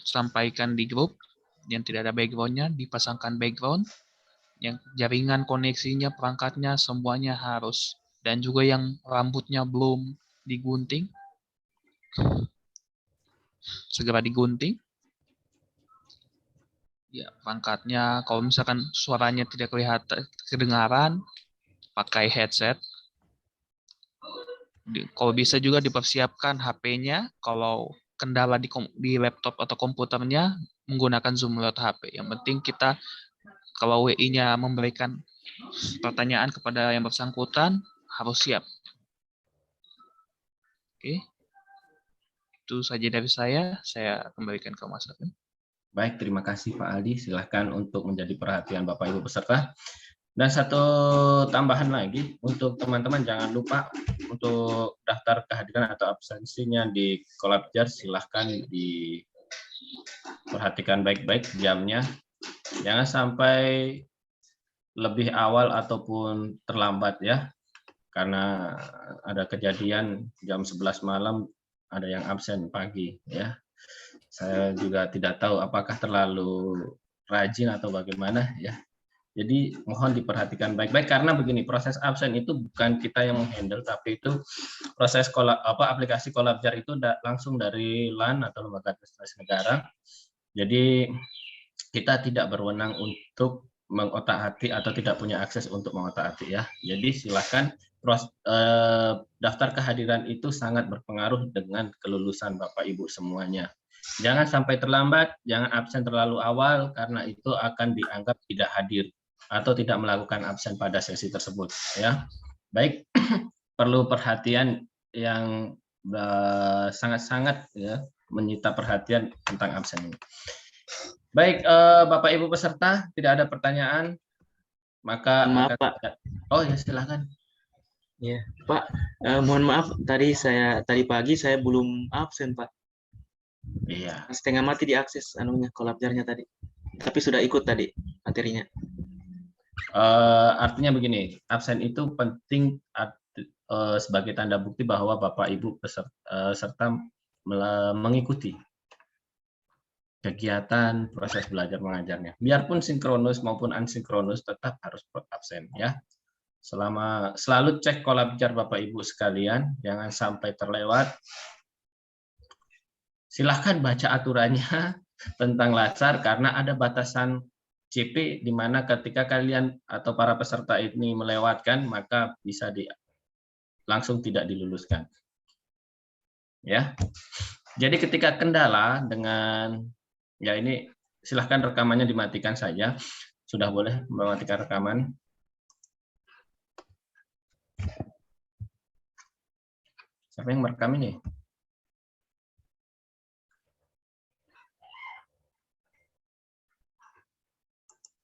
sampaikan di grup yang tidak ada backgroundnya, dipasangkan background. Yang jaringan koneksinya, perangkatnya, semuanya harus. Dan juga yang rambutnya belum digunting, segera digunting. Ya, perangkatnya, kalau misalkan suaranya tidak kelihatan, kedengaran, pakai headset. Kalau bisa juga dipersiapkan HP-nya, kalau kendala di laptop atau komputernya, menggunakan Zoom lewat HP. Yang penting kita kalau WI-nya memberikan pertanyaan kepada yang bersangkutan, harus siap. Oke. Itu saja dari saya kembalikan ke Mas Afgan. Baik, terima kasih Pak Aldi. Silahkan untuk menjadi perhatian Bapak Ibu peserta. Dan satu tambahan lagi, untuk teman-teman jangan lupa untuk daftar kehadiran atau absensinya di Collabjar, silahkan diperhatikan baik-baik jamnya. Jangan sampai lebih awal ataupun terlambat ya, karena ada kejadian jam 11 malam ada yang absen pagi ya. Saya juga tidak tahu apakah terlalu rajin atau bagaimana ya. Jadi mohon diperhatikan baik-baik karena begini, proses absen itu bukan kita yang menghandle, tapi itu proses aplikasi Collabjar itu langsung dari LAN atau Lembaga Administrasi Negara. Jadi kita tidak berwenang untuk mengotak-atik atau tidak punya akses untuk mengotak-atik ya. Jadi silakan daftar kehadiran itu sangat berpengaruh dengan kelulusan Bapak Ibu semuanya. Jangan sampai terlambat, jangan absen terlalu awal karena itu akan dianggap tidak hadir atau tidak melakukan absen pada sesi tersebut ya. Baik, perlu perhatian yang sangat-sangat ya, menyita perhatian tentang absen ini. Baik, Bapak Ibu peserta, tidak ada pertanyaan, maka maaf Pak. Oh ya, silakan. Ya, Pak, mohon maaf tadi pagi saya belum absen, Pak. Iya. Setengah mati diakses anunya kolabjarnya tadi. Tapi sudah ikut tadi materinya. Artinya begini, absen itu penting sebagai tanda bukti bahwa Bapak Ibu peserta mengikuti kegiatan proses belajar mengajarnya. Biarpun sinkronus maupun asinkronus tetap harus absen ya. Selalu cek kolabjar Bapak Ibu sekalian, jangan sampai terlewat. Silahkan baca aturannya tentang LASAR karena ada batasan CP di mana ketika kalian atau para peserta ini melewatkan maka bisa langsung tidak diluluskan. Ya. Jadi ketika kendala dengan ya ini silahkan rekamannya dimatikan saja. Sudah boleh mematikan rekaman. Siapa yang merekam ini?